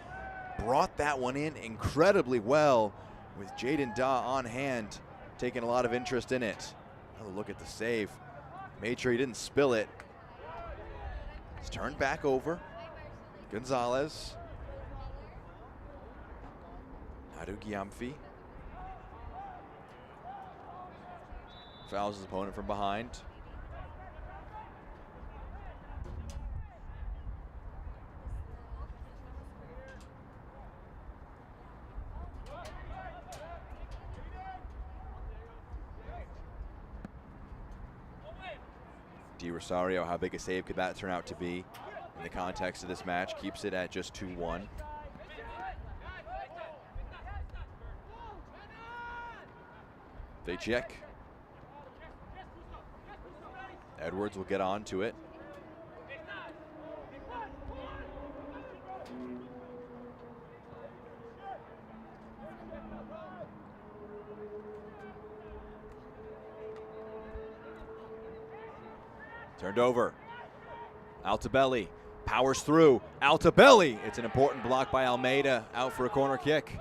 brought that one in incredibly well with Jaden Daw on hand, taking a lot of interest in it. Another look at the save. Made sure he didn't spill it. It's turned back over. Gonzalez. Nadu Gyamfi. fouls his opponent from behind. Di Rosario, how big a save could that turn out to be in the context of this match? Keeps it at just 2-1. They check. Edwards will get on to it. Turned over. Altobelli powers through. Altobelli. It's an important block by Almeida. Out for a corner kick.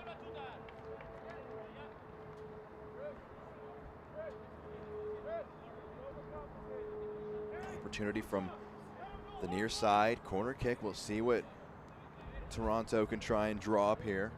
Opportunity from the near side. Corner kick. We'll see what Toronto can try and draw up here.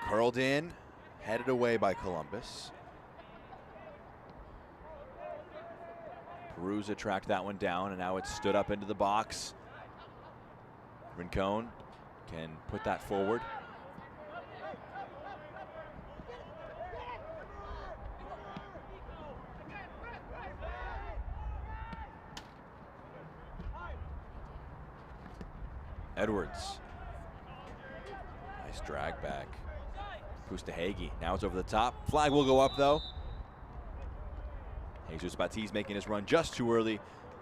Curled in, headed away by Columbus. Perusa tracked that one down, and now it's stood up into the box. Rincon can put that forward. Edwards. Nice drag back. Pustahegi. Now it's over the top. Flag will go up though. Jesus Batiz making his run just too early.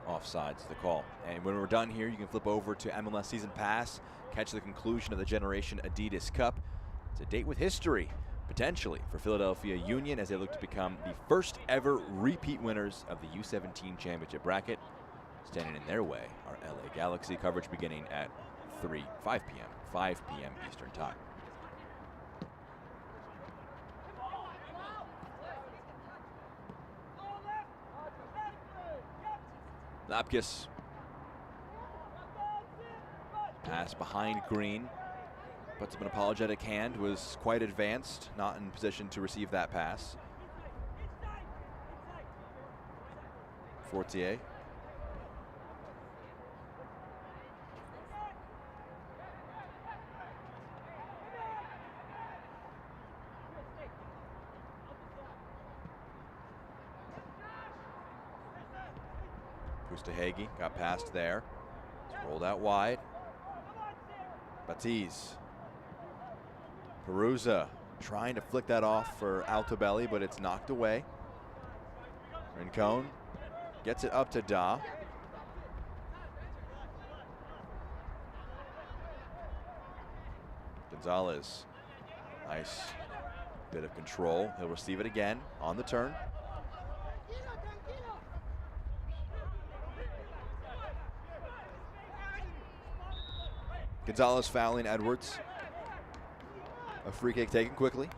Offside's the call. And when we're done here, you can flip over to MLS Season Pass, catch the conclusion of the Generation Adidas Cup. It's a date with history, potentially, for Philadelphia Union as they look to become the first ever repeat winners of the U17 championship bracket. Standing in their way are LA Galaxy. Coverage beginning at 5 p.m. Eastern Time. Lapkus. Pass behind Green. Puts up an apologetic hand. Was quite advanced. Not in position to receive that pass. Fortier. Pustahegi got past there. It's rolled out wide. Batiz. Perusa trying to flick that off for Altobelli, but it's knocked away. Rincon gets it up to Da. Gonzalez. Nice bit of control. He'll receive it again on the turn. Gonzalez fouling Edwards. A free kick taken quickly.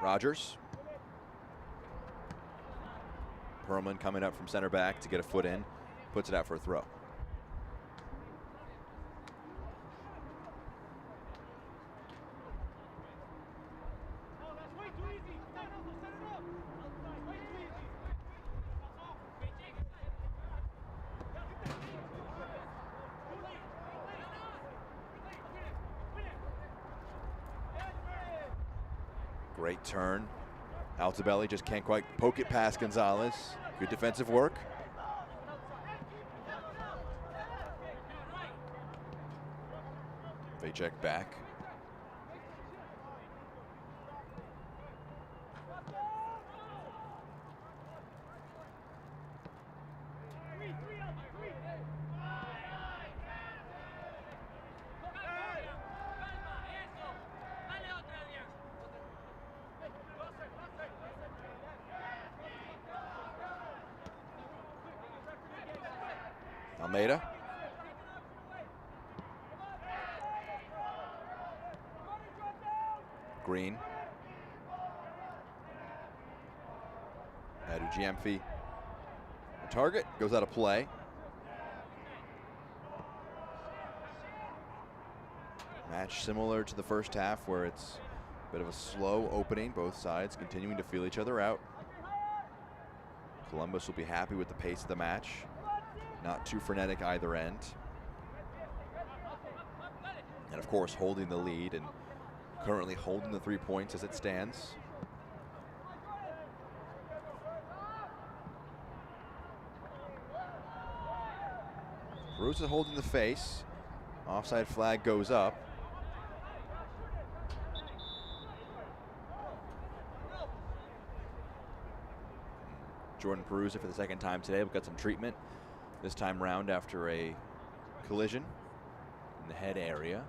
Rogers. Perlman coming up from center back to get a foot in. Puts it out for a throw. Great turn. Altobelli just can't quite poke it past Gonzalez. Good defensive work. They check back. Almeida. Green. Adu Giamfi. The target goes out of play. Match similar to the first half where it's a bit of a slow opening, both sides continuing to feel each other out. Columbus will be happy with the pace of the match. Not too frenetic either end. And of course holding the lead and currently holding the 3 points as it stands. Bruce is holding the face. Offside flag goes up. Jordan Perusa for the second time today. We've got some treatment this time round after a collision in the head area.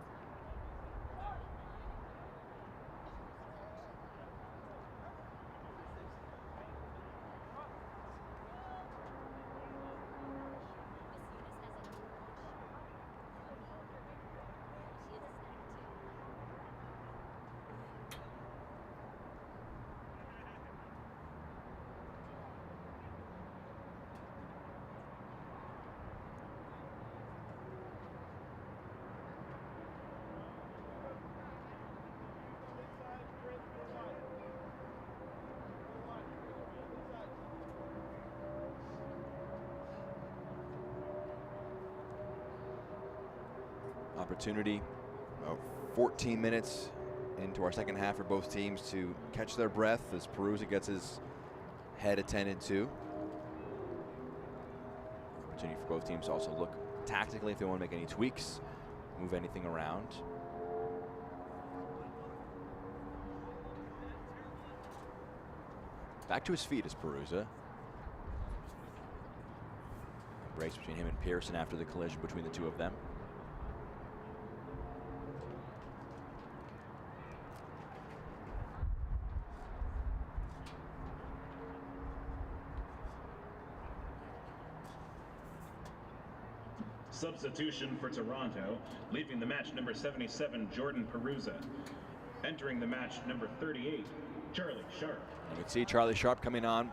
Opportunity, 14 minutes into our second half for both teams to catch their breath as Perusa gets his head attended to. Opportunity for both teams to also look tactically if they want to make any tweaks, move anything around. Back to his feet is Perusa. Breaks between him and Pearson after the collision between the two of them. Substitution for Toronto, leaving the match number 77, Jordan Perusa. Entering the match number 38, Charlie Sharp. You can see Charlie Sharp coming on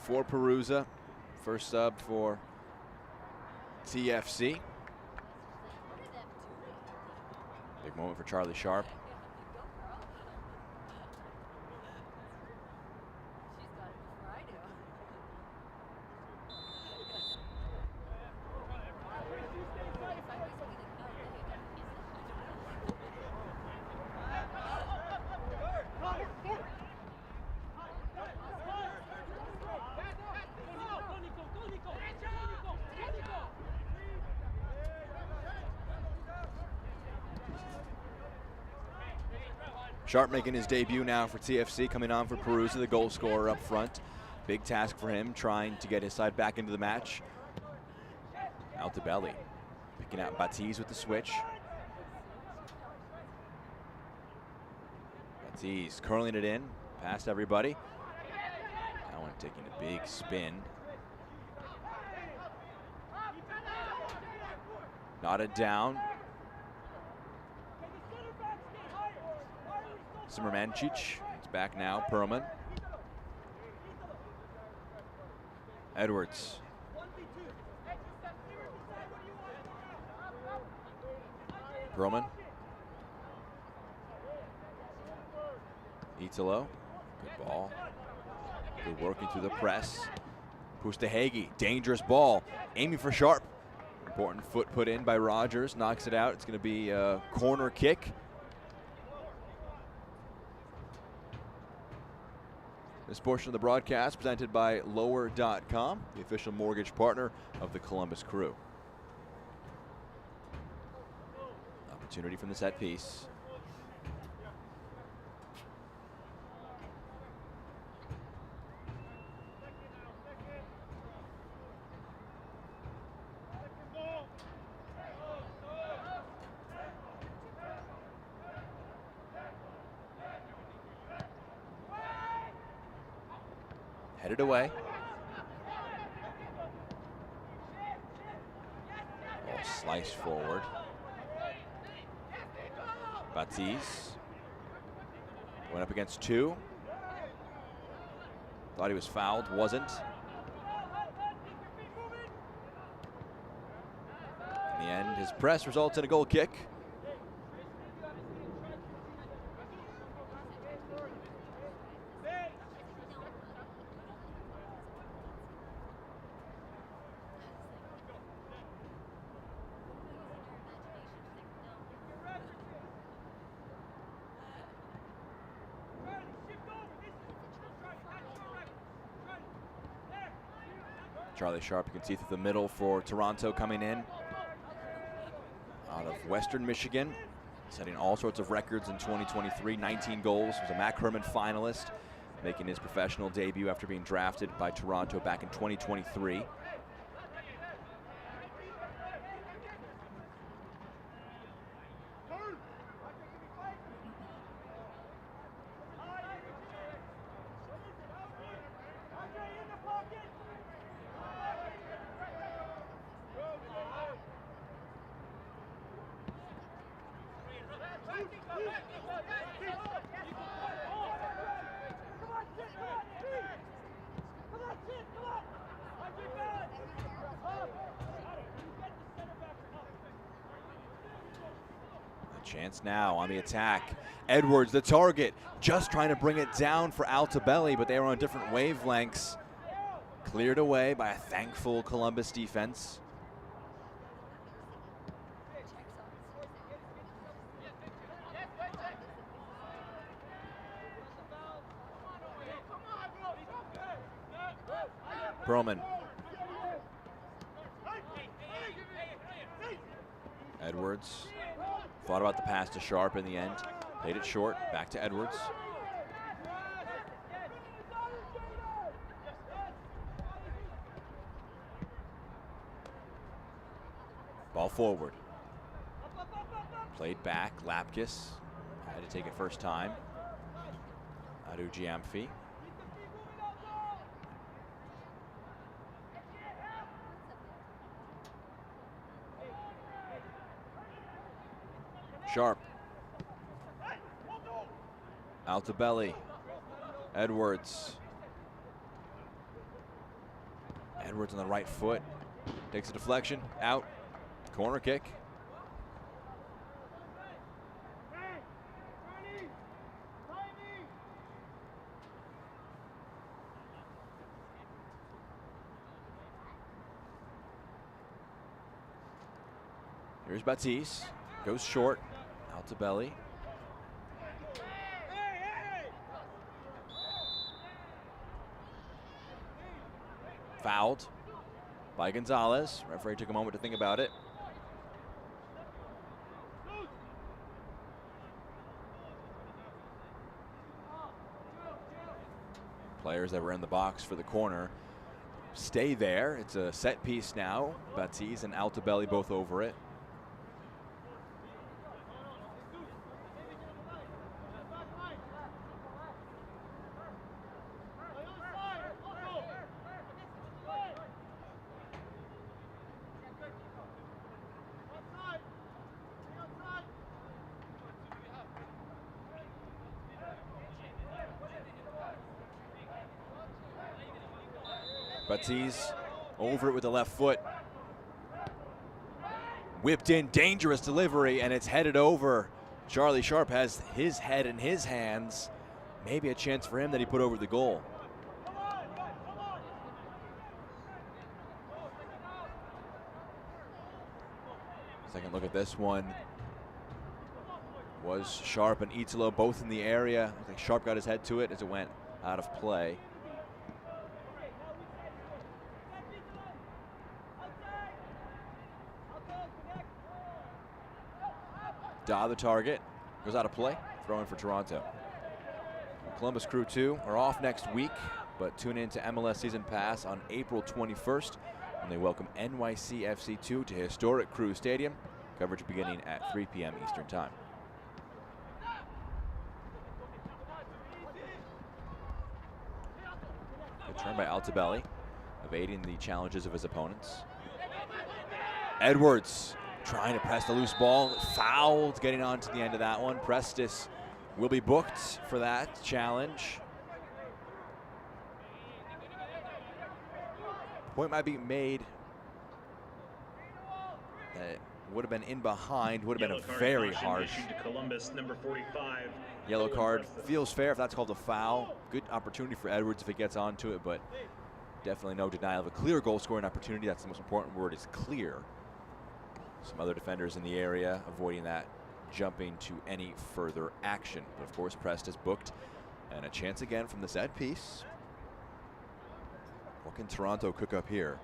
for Perusa. First sub for TFC. Big moment for Charlie Sharp. Sharp making his debut now for TFC, coming on for Perusa, the goal scorer up front. Big task for him, trying to get his side back into the match. Altobelli picking out Batiz with the switch. Batiz curling it in, past everybody. That one taking a big spin. Knotted down. Simmermancic, it's back now, Perlman. Edwards. Perlman. Italo, good ball. Good working through the press. Pustahegi, dangerous ball, aiming for Sharp. Important foot put in by Rogers, knocks it out. It's going to be a corner kick. This portion of the broadcast presented by Lower.com, the official mortgage partner of the Columbus Crew. Opportunity from the set piece. Headed away. Oh, slice forward. Baptiste went up against two. Thought he was fouled, wasn't. In the end, his press results in a goal kick. Charlie Sharp, you can see through the middle for Toronto coming in. Out of Western Michigan, setting all sorts of records in 2023, 19 goals, was a Mac Herman finalist, making his professional debut after being drafted by Toronto back in 2023. Chance now on the attack. Edwards, the target, just trying to bring it down for Altobelli, but they were on different wavelengths. Cleared away by a thankful Columbus defense. Perlman. Edwards. Thought about the pass to Sharp in the end. Played it short. Back to Edwards. Ball forward. Played back. Lapkus had to take it first time. Adu Giamfi. Sharp. Altobelli. Edwards. Edwards on the right foot. Takes a deflection. Out. Corner kick. Here's Baptiste. Goes short. Altobelli. Fouled by Gonzalez. Referee took a moment to think about it. Players that were in the box for the corner stay there. It's a set piece now. Baptiste and Altobelli both over it. Baptiste over it with the left foot. Whipped in, dangerous delivery, and it's headed over. Charlie Sharp has his head in his hands. Maybe a chance for him that he put over the goal. Second look at this one. Was Sharp and Italo both in the area. I think Sharp got his head to it as it went out of play. The target, goes out of play, throw in for Toronto. Columbus Crew 2 are off next week, but tune in to MLS Season Pass on April 21st when they welcome NYCFC 2 to historic Crew Stadium. Coverage beginning at 3 p.m. Eastern Time. Good turn by Altobelli, evading the challenges of his opponents. Edwards trying to press the loose ball, fouled, getting on to the end of that one. Prestis will be booked for that challenge. Point might be made that it would have been in behind, would have been a very harsh. To Columbus, number 45. Yellow card feels fair if that's called a foul. Good opportunity for Edwards if he gets onto it, but definitely no denial of a clear goal scoring opportunity. That's the most important word, is clear. Some other defenders in the area avoiding that, jumping to any further action. But of course, Prestis booked, and a chance again from the set piece. What can Toronto cook up here?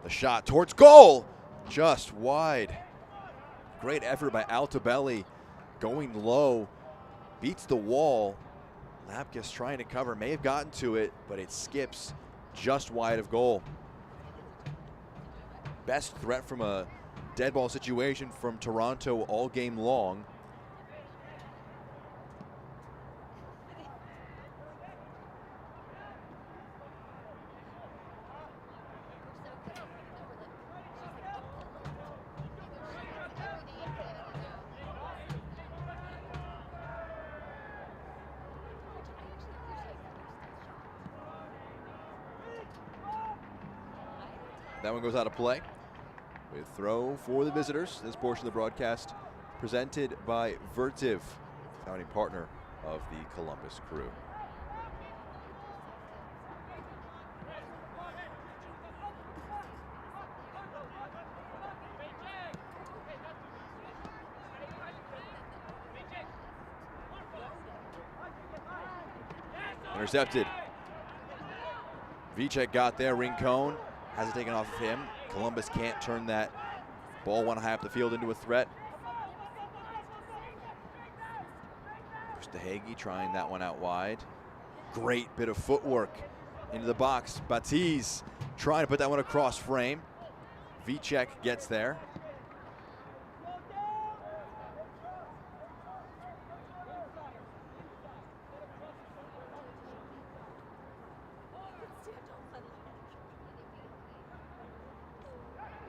The shot towards goal, just wide. Great effort by Altobelli, going low, beats the wall. Lapkus trying to cover, may have gotten to it, but it skips just wide of goal. Best threat from a dead ball situation from Toronto all game long. That one goes out of play. With throw for the visitors. This portion of the broadcast presented by Vertiv, founding partner of the Columbus Crew. Intercepted. Vicek got there, Rincon. Has it taken off of him. Columbus can't turn that ball one high up the field into a threat. Stahegi trying that one out wide. Great bit of footwork into the box. Batiz trying to put that one across frame. Vicek gets there.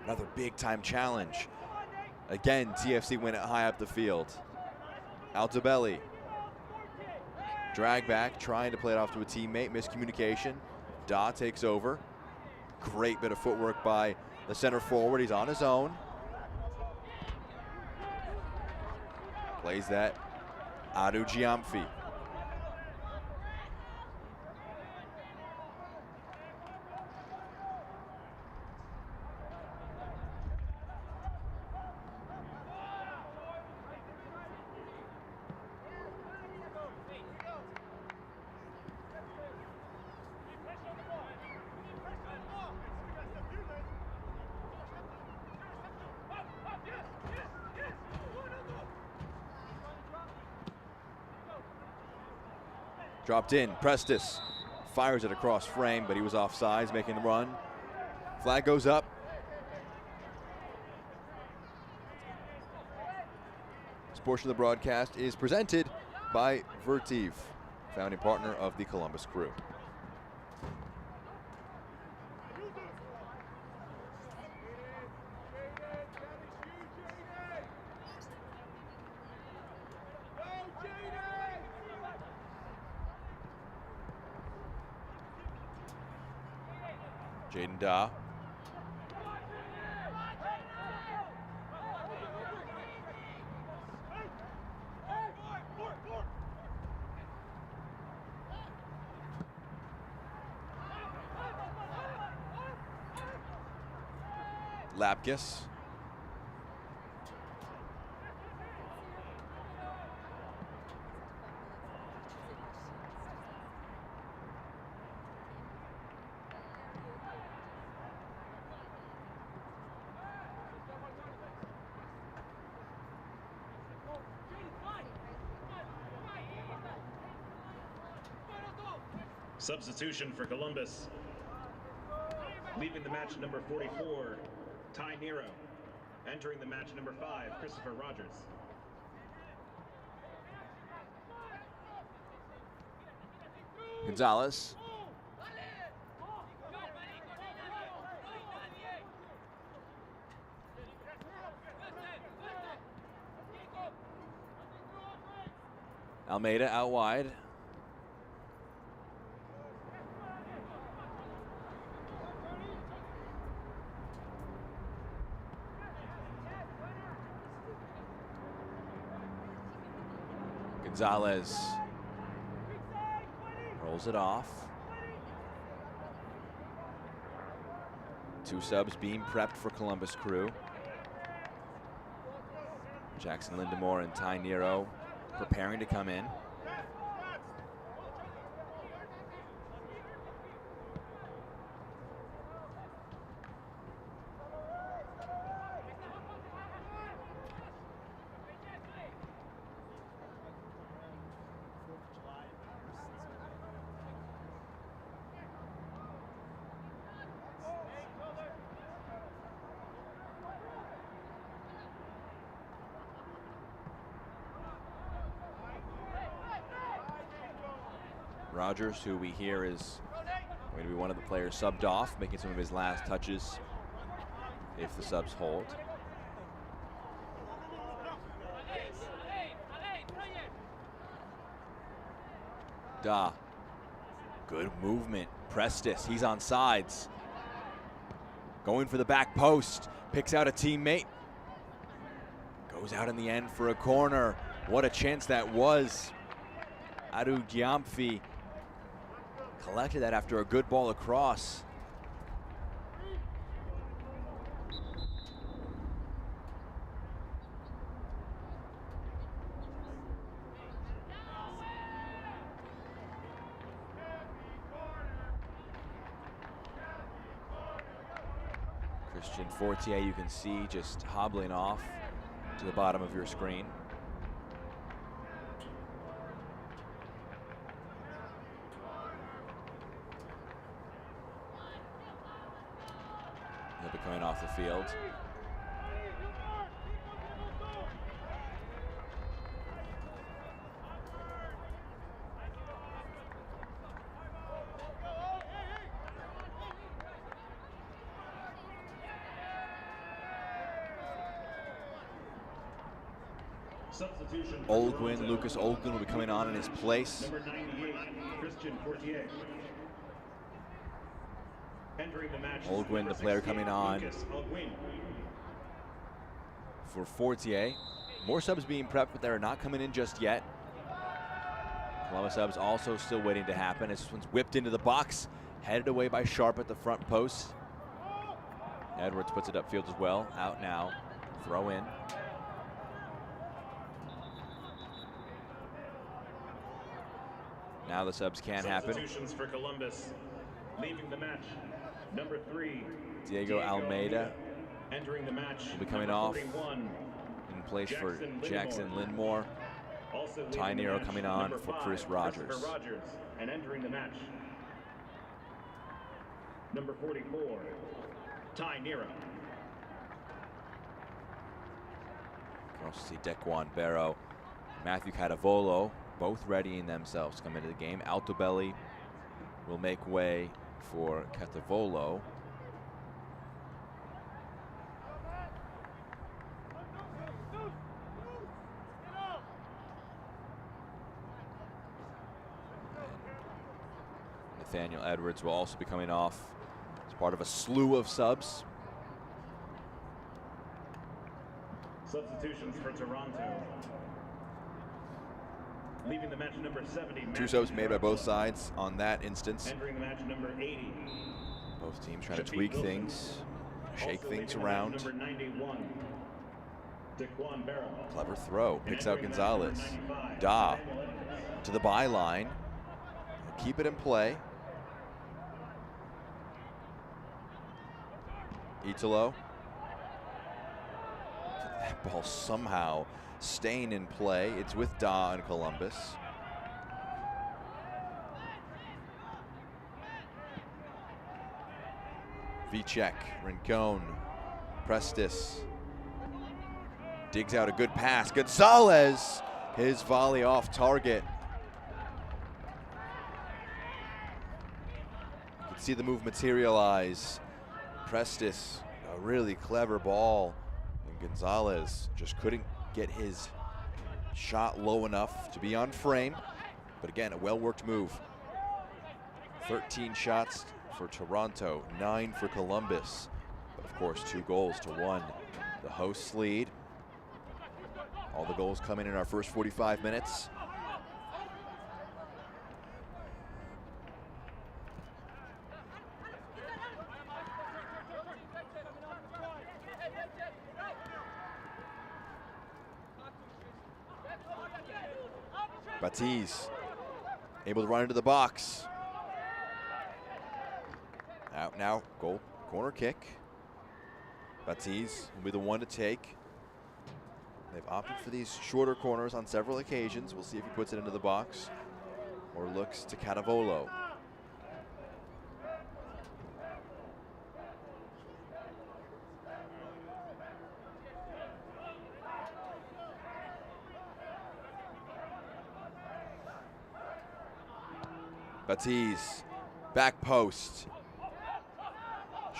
Another big time challenge. Again, TFC win it high up the field. Altobelli. Drag back, trying to play it off to a teammate. Miscommunication. Da takes over. Great bit of footwork by the center forward. He's on his own. Plays that. Adu Giamfi. Dropped in, Prestis fires it across frame, but he was offsides, making the run. Flag goes up. This portion of the broadcast is presented by Vertiv, founding partner of the Columbus Crew. Jaden Da. Lapkus. Substitution for Columbus. Leaving the match, number 44, Ty Nero. Entering the match, number 5, Christopher Rogers. Gonzalez. Almeida out wide. Gonzalez rolls it off. Two subs being prepped for Columbus Crew. Jackson Lindemore and Ty Nero preparing to come in. Rogers, who we hear is going to be one of the players subbed off, making some of his last touches if the subs hold. Da. Good movement. Prestis, he's on sides. Going for the back post. Picks out a teammate. Goes out in the end for a corner. What a chance that was. Adu Giamfi collected that after a good ball across. Christian Fortier, you can see just hobbling off to the bottom of your screen. He'll be coming off the field. Substitution. Olguin, Lucas Olguin will be coming on in his place. Number 98, Christian Fortier. Entering the match. Olguin, the player coming on for Fortier. More subs being prepped, but they're not coming in just yet. Columbus subs also still waiting to happen. This one's whipped into the box, headed away by Sharp at the front post. Edwards puts it upfield as well. Out now. Throw in. Now the subs can happen. Substitutions for Columbus. Leaving the match, number 3, Diego Almeida entering the match will be coming off 41, in place for Jackson Lindmore. Ty Nero coming on for Chris Rogers. And entering the match, number 44, Ty Nero. You can also see Dequan Barrow, Matthew Catavolo, both readying themselves to come into the game. Altobelli will make way for Catavolo. Nathaniel Edwards will also be coming off as Part of a slew of subs. Substitutions for Toronto. Leaving the match number 70. Two subs made by both sides on that instance. Entering the match number 80. Both teams trying to tweak things, shake things around. Number 91. Daquan Barrow. Clever throw, picks out Gonzalez. Da to the byline. Keep it in play. Italo. That ball somehow staying in play. It's with Da and Columbus. Vicek, Rincon, Prestis. Digs out a good pass. Gonzalez, his volley off target. You can see the move materialize. Prestis, a really clever ball. And Gonzalez just couldn't get his shot low enough to be on frame. But again, a well-worked move. 13 shots for Toronto, 9 for Columbus. But of course, 2 goals to 1. The hosts lead. All the goals coming in our first 45 minutes. Batiz able to run into the box. Out now, goal, corner kick. Batiz will be the one to take. They've opted for these shorter corners on several occasions. We'll see if he puts it into the box or looks to Catavolo. Batiz, back post.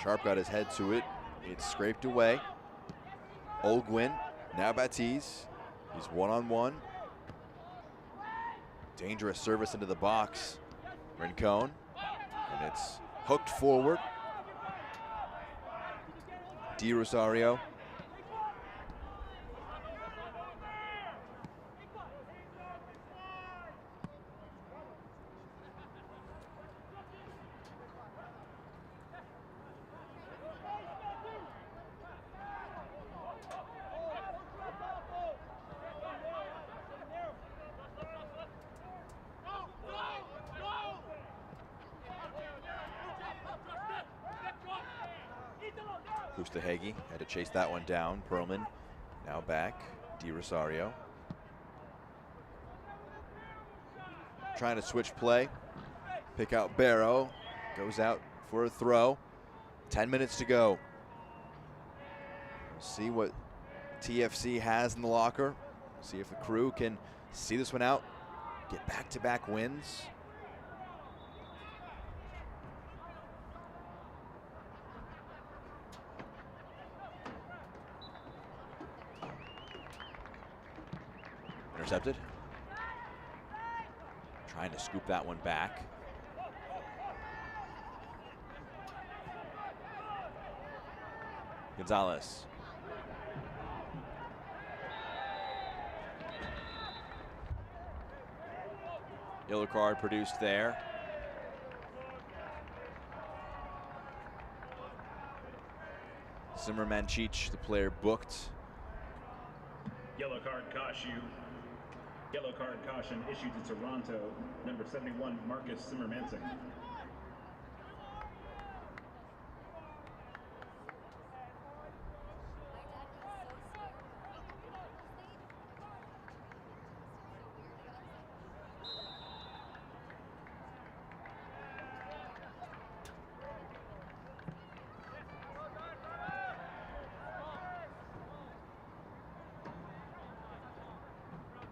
Sharp got his head to it. It's scraped away. Olguin, now Batiz. He's one-on-one. Dangerous service into the box. Rincon, and it's hooked forward. Di Rosario. Hegi had to chase that one down. Perlman now back. Di Rosario trying to switch play. Pick out Barrow. Goes out for a throw. 10 minutes to go. We'll see what TFC has in the locker. See if the Crew can see this one out. Get back-to-back wins. Intercepted. Trying to scoop that one back. Gonzalez. Yellow card produced there. Zimmerman-Cheech, the player booked. Yellow card caution. Yellow card caution issued to Toronto, number 71, Marcus Zimmermansing.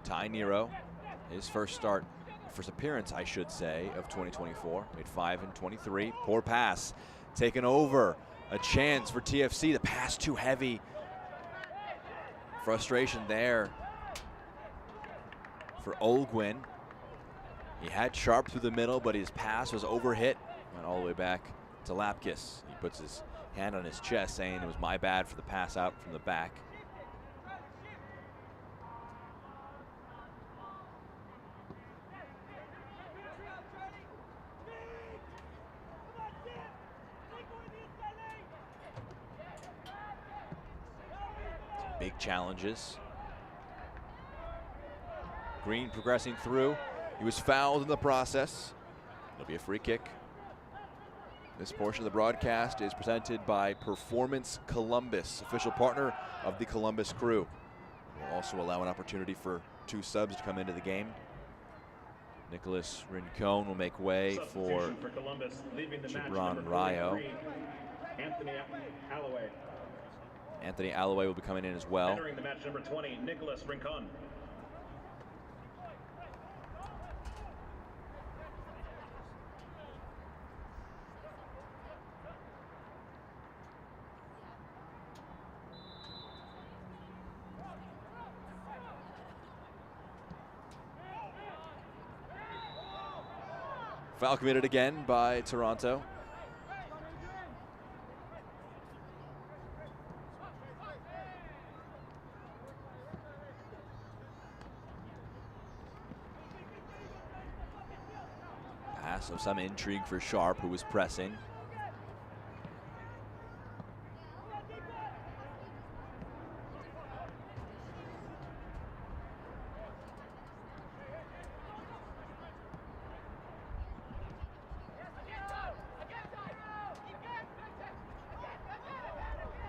Ty Nero, his first appearance, I should say, of 2024. Made 5 and 23. Poor pass, taken over. A chance for TFC. The pass too heavy. Frustration there for Olguin. He had Sharp through the middle, but his pass was overhit. Went all the way back to Lapkus. He puts his hand on his chest saying it was my bad for the pass out from the back. Some big challenges. Green progressing through. He was fouled in the process. It'll be a free kick. This portion of the broadcast is presented by Performance Columbus, official partner of the Columbus Crew. We'll also allow an opportunity for 2 subs to come into the game. Nicholas Rincon will make way for Columbus, leaving the match, Gibran number Rayo. 43, Anthony Alloway. Anthony Alloway will be coming in as well. Entering the match, number 20, Nicholas Rincon. Foul committed again by Toronto. Pass of some intrigue for Sharp, who was pressing.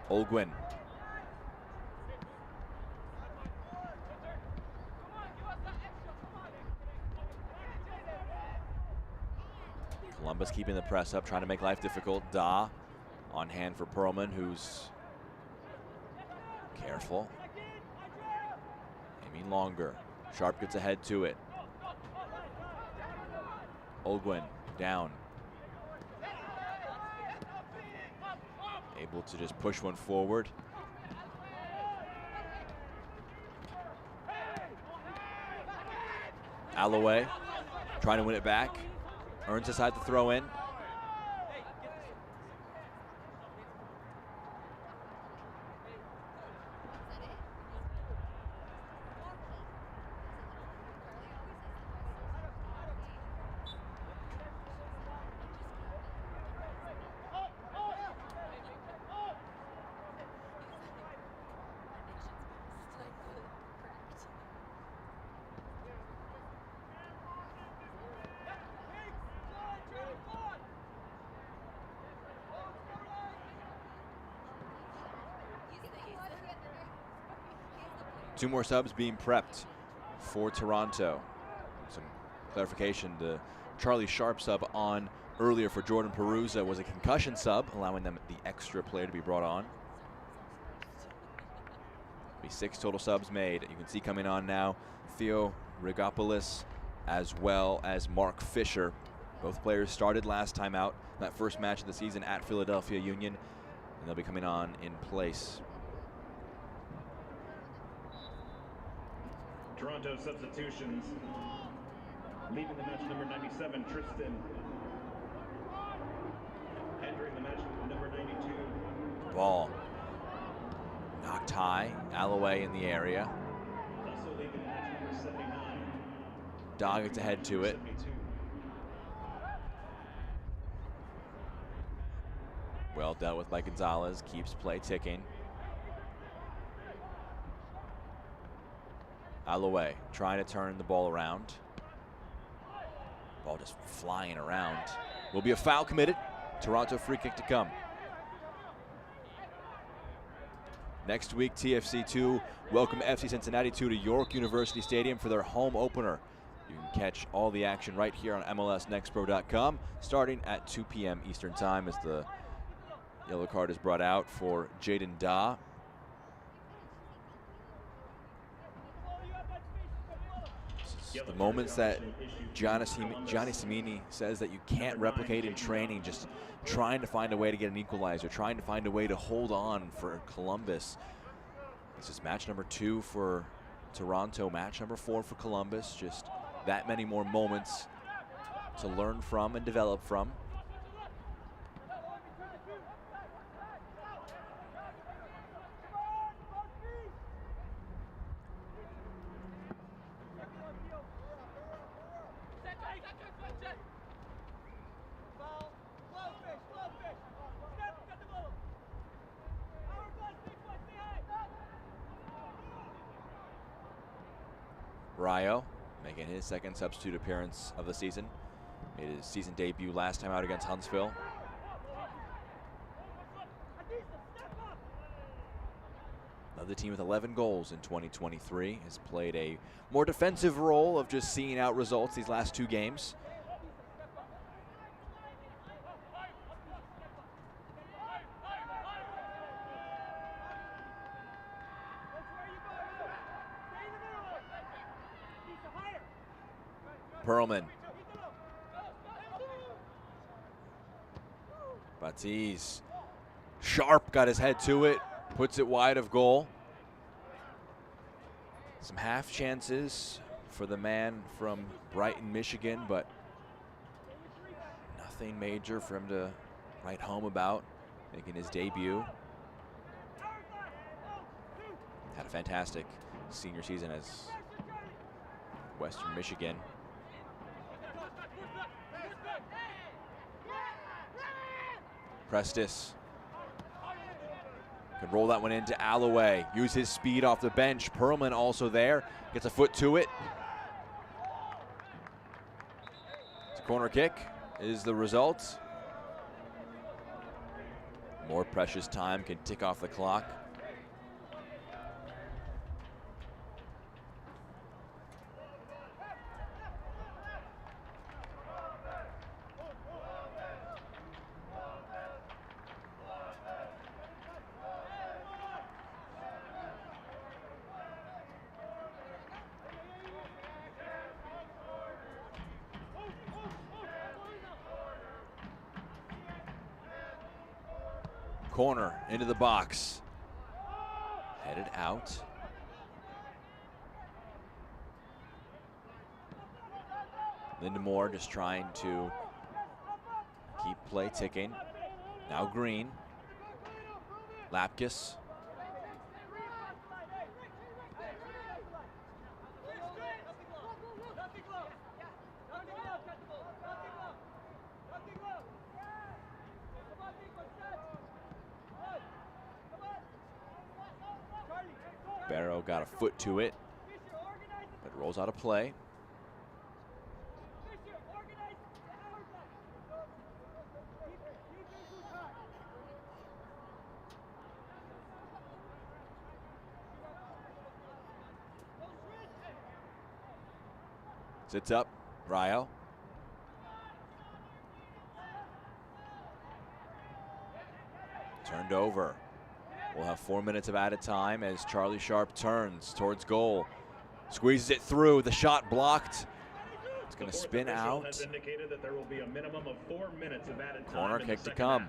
Olguin. Columbus keeping the press up, trying to make life difficult. Da on hand for Perlman, who's careful. Aiming longer. Sharp gets ahead to it. Olguin down. Able to just push one forward. Alloway trying to win it back. Earns aside the throw in. Two more subs being prepped for Toronto. Some clarification, the Charlie Sharp sub on earlier for Jordan Peruzza was a concussion sub, allowing them the extra player to be brought on. Be 6 total subs made. You can see coming on now Theo Rigopoulos as well as Mark Fisher. Both players started last time out, that first match of the season at Philadelphia Union, and they'll be coming on in place. Toronto substitutions. Leaving the match, number 97, Tristan. Entering the match, number 92. Ball knocked high. Alloway in the area. Also leaving the match, number 79. Dog gets ahead to it. 72. Well dealt with by Gonzalez. Keeps play ticking. Alloway trying to turn the ball around. Ball just flying around. Will be a foul committed. Toronto free kick to come. Next week, TFC2 welcome FC Cincinnati 2 to York University Stadium for their home opener. You can catch all the action right here on MLSNextPro.com starting at 2 p.m. Eastern Time as the yellow card is brought out for Jaden Da. The moments that Gianni Simini says that you can't replicate in training, just trying to find a way to get an equalizer, trying to find a way to hold on for Columbus. This is match number 2 for Toronto, match number 4 for Columbus. Just that many more moments to learn from and develop from. Rayo making his second substitute appearance of the season. Made his season debut last time out against Huntsville. Another team with 11 goals in 2023 has played a more defensive role of just seeing out results these last 2 games. Perlman. Batiz. Sharp got his head to it, puts it wide of goal. Some half chances for the man from Brighton, Michigan, but nothing major for him to write home about, making his debut. Had a fantastic senior season as Western Michigan. Prestis can roll that one into Alloway. Use his speed off the bench. Perlman also there. Gets a foot to it. It's a corner kick is the result. More precious time can tick off the clock. Corner into the box. Headed out. Lindemore just trying to keep play ticking. Now Green. Lapkus. Barrow got a foot to it, but rolls out of play. Sits up, Rayo. Turned over. We'll have 4 minutes of added time as Charlie Sharp turns towards goal. Squeezes it through, the shot blocked. It's gonna spin out. Has indicated that there will be a minimum of 4 minutes of added time. Corner kick to come.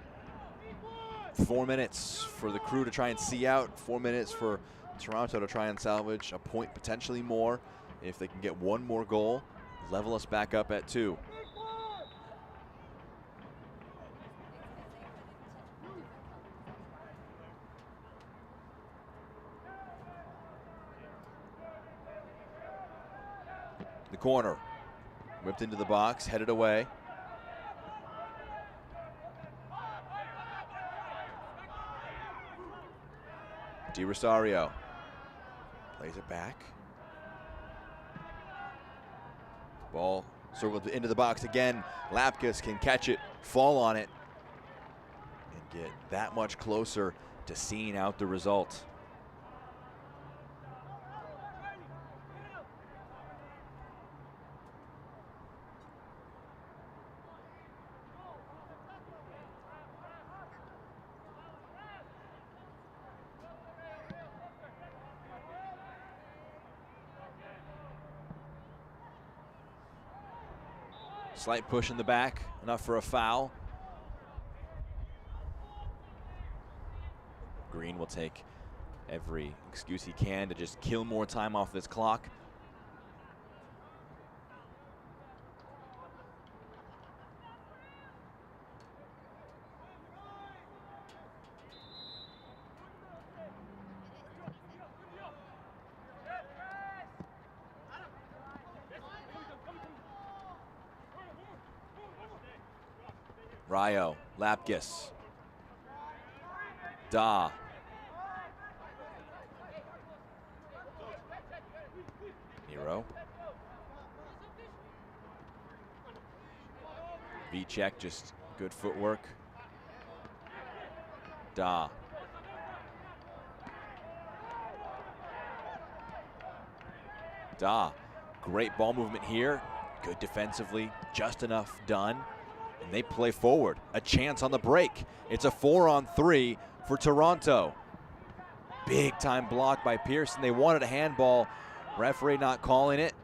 4 minutes for the Crew to try and see out. 4 minutes for Toronto to try and salvage a point, potentially more. If they can get one more goal, level us back up at 2. The corner, whipped into the box, headed away. Di Rosario plays it back. Ball circled into the box again. Lapkus can catch it, fall on it, and get that much closer to seeing out the result. Slight push in the back, enough for a foul. Green will take every excuse he can to just kill more time off this clock. Rayo, Lapkus, Da. 0. V-check, just good footwork. Da. Da. Great ball movement here. Good defensively, just enough done. And they play forward. A chance on the break. It's a 4-on-3 for Toronto. Big time block by Pearson. They wanted a handball. Referee not calling it.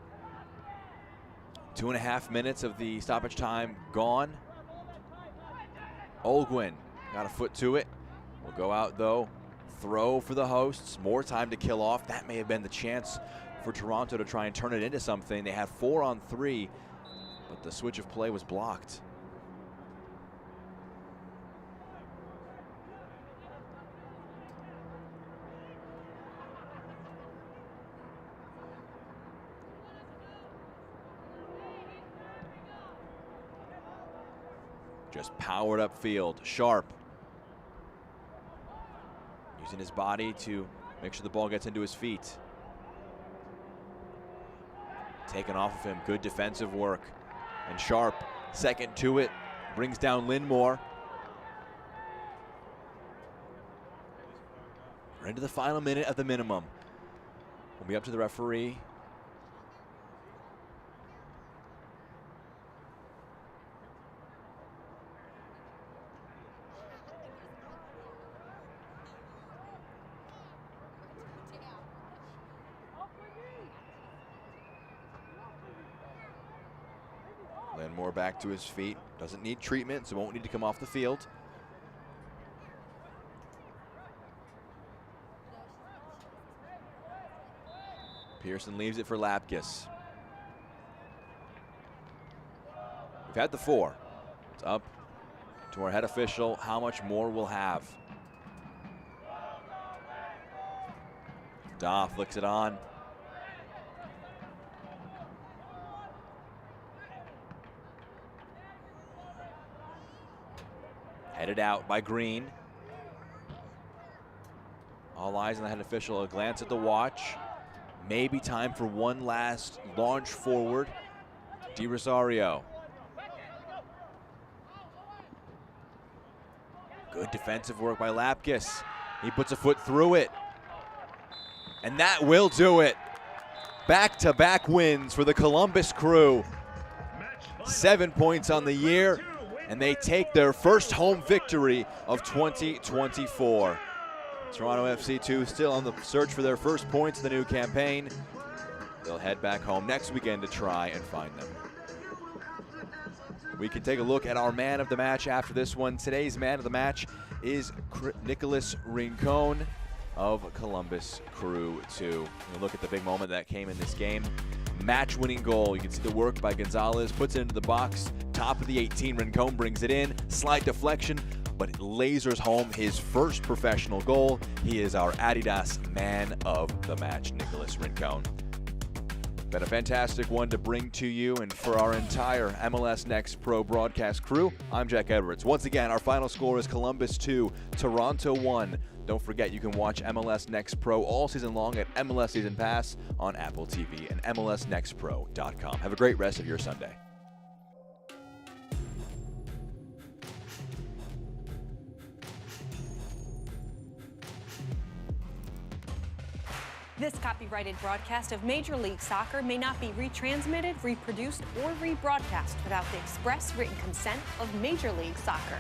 2.5 minutes of the stoppage time gone. Olguin got a foot to it. Will go out though. Throw for the hosts. More time to kill off. That may have been the chance for Toronto to try and turn it into something. They had 4-on-3, but the switch of play was blocked. Just powered upfield. Sharp using his body to make sure the ball gets into his feet. Taken off of him. Good defensive work. And Sharp, second to it, brings down Linmore. We're into the final minute of the minimum. We'll be up to the referee. Linmore back to his feet. Doesn't need treatment, so won't need to come off the field. Pearson leaves it for Lapkus. We've had the 4. It's up to our head official. How much more we'll have? Da flicks it on. Headed out by Green. All eyes on the head official. A glance at the watch. Maybe time for one last launch forward. Di Rosario. Good defensive work by Lapkus. He puts a foot through it. And that will do it. Back-to-back wins for the Columbus Crew. 7 points on the year, and they take their first home victory of 2024. Toronto FC2 still on the search for their first points in the new campaign. They'll head back home next weekend to try and find them. We can take a look at our man of the match after this one. Today's man of the match is Nicholas Rincon of Columbus Crew 2. We'll look at the big moment that came in this game. Match-winning goal. You can see the work by Gonzalez. Puts it into the box. Top of the 18. Rincon brings it in. Slight deflection, but it lasers home his first professional goal. He is our Adidas man of the match, Nicholas Rincon. Been a fantastic one to bring to you, and for our entire MLS Next Pro broadcast crew, I'm Jack Edwards. Once again, our final score is Columbus 2, Toronto 1. Don't forget you can watch MLS Next Pro all season long at MLS Season Pass on Apple TV and MLSNextPro.com. Have a great rest of your Sunday. This copyrighted broadcast of Major League Soccer may not be retransmitted, reproduced, or rebroadcast without the express written consent of Major League Soccer.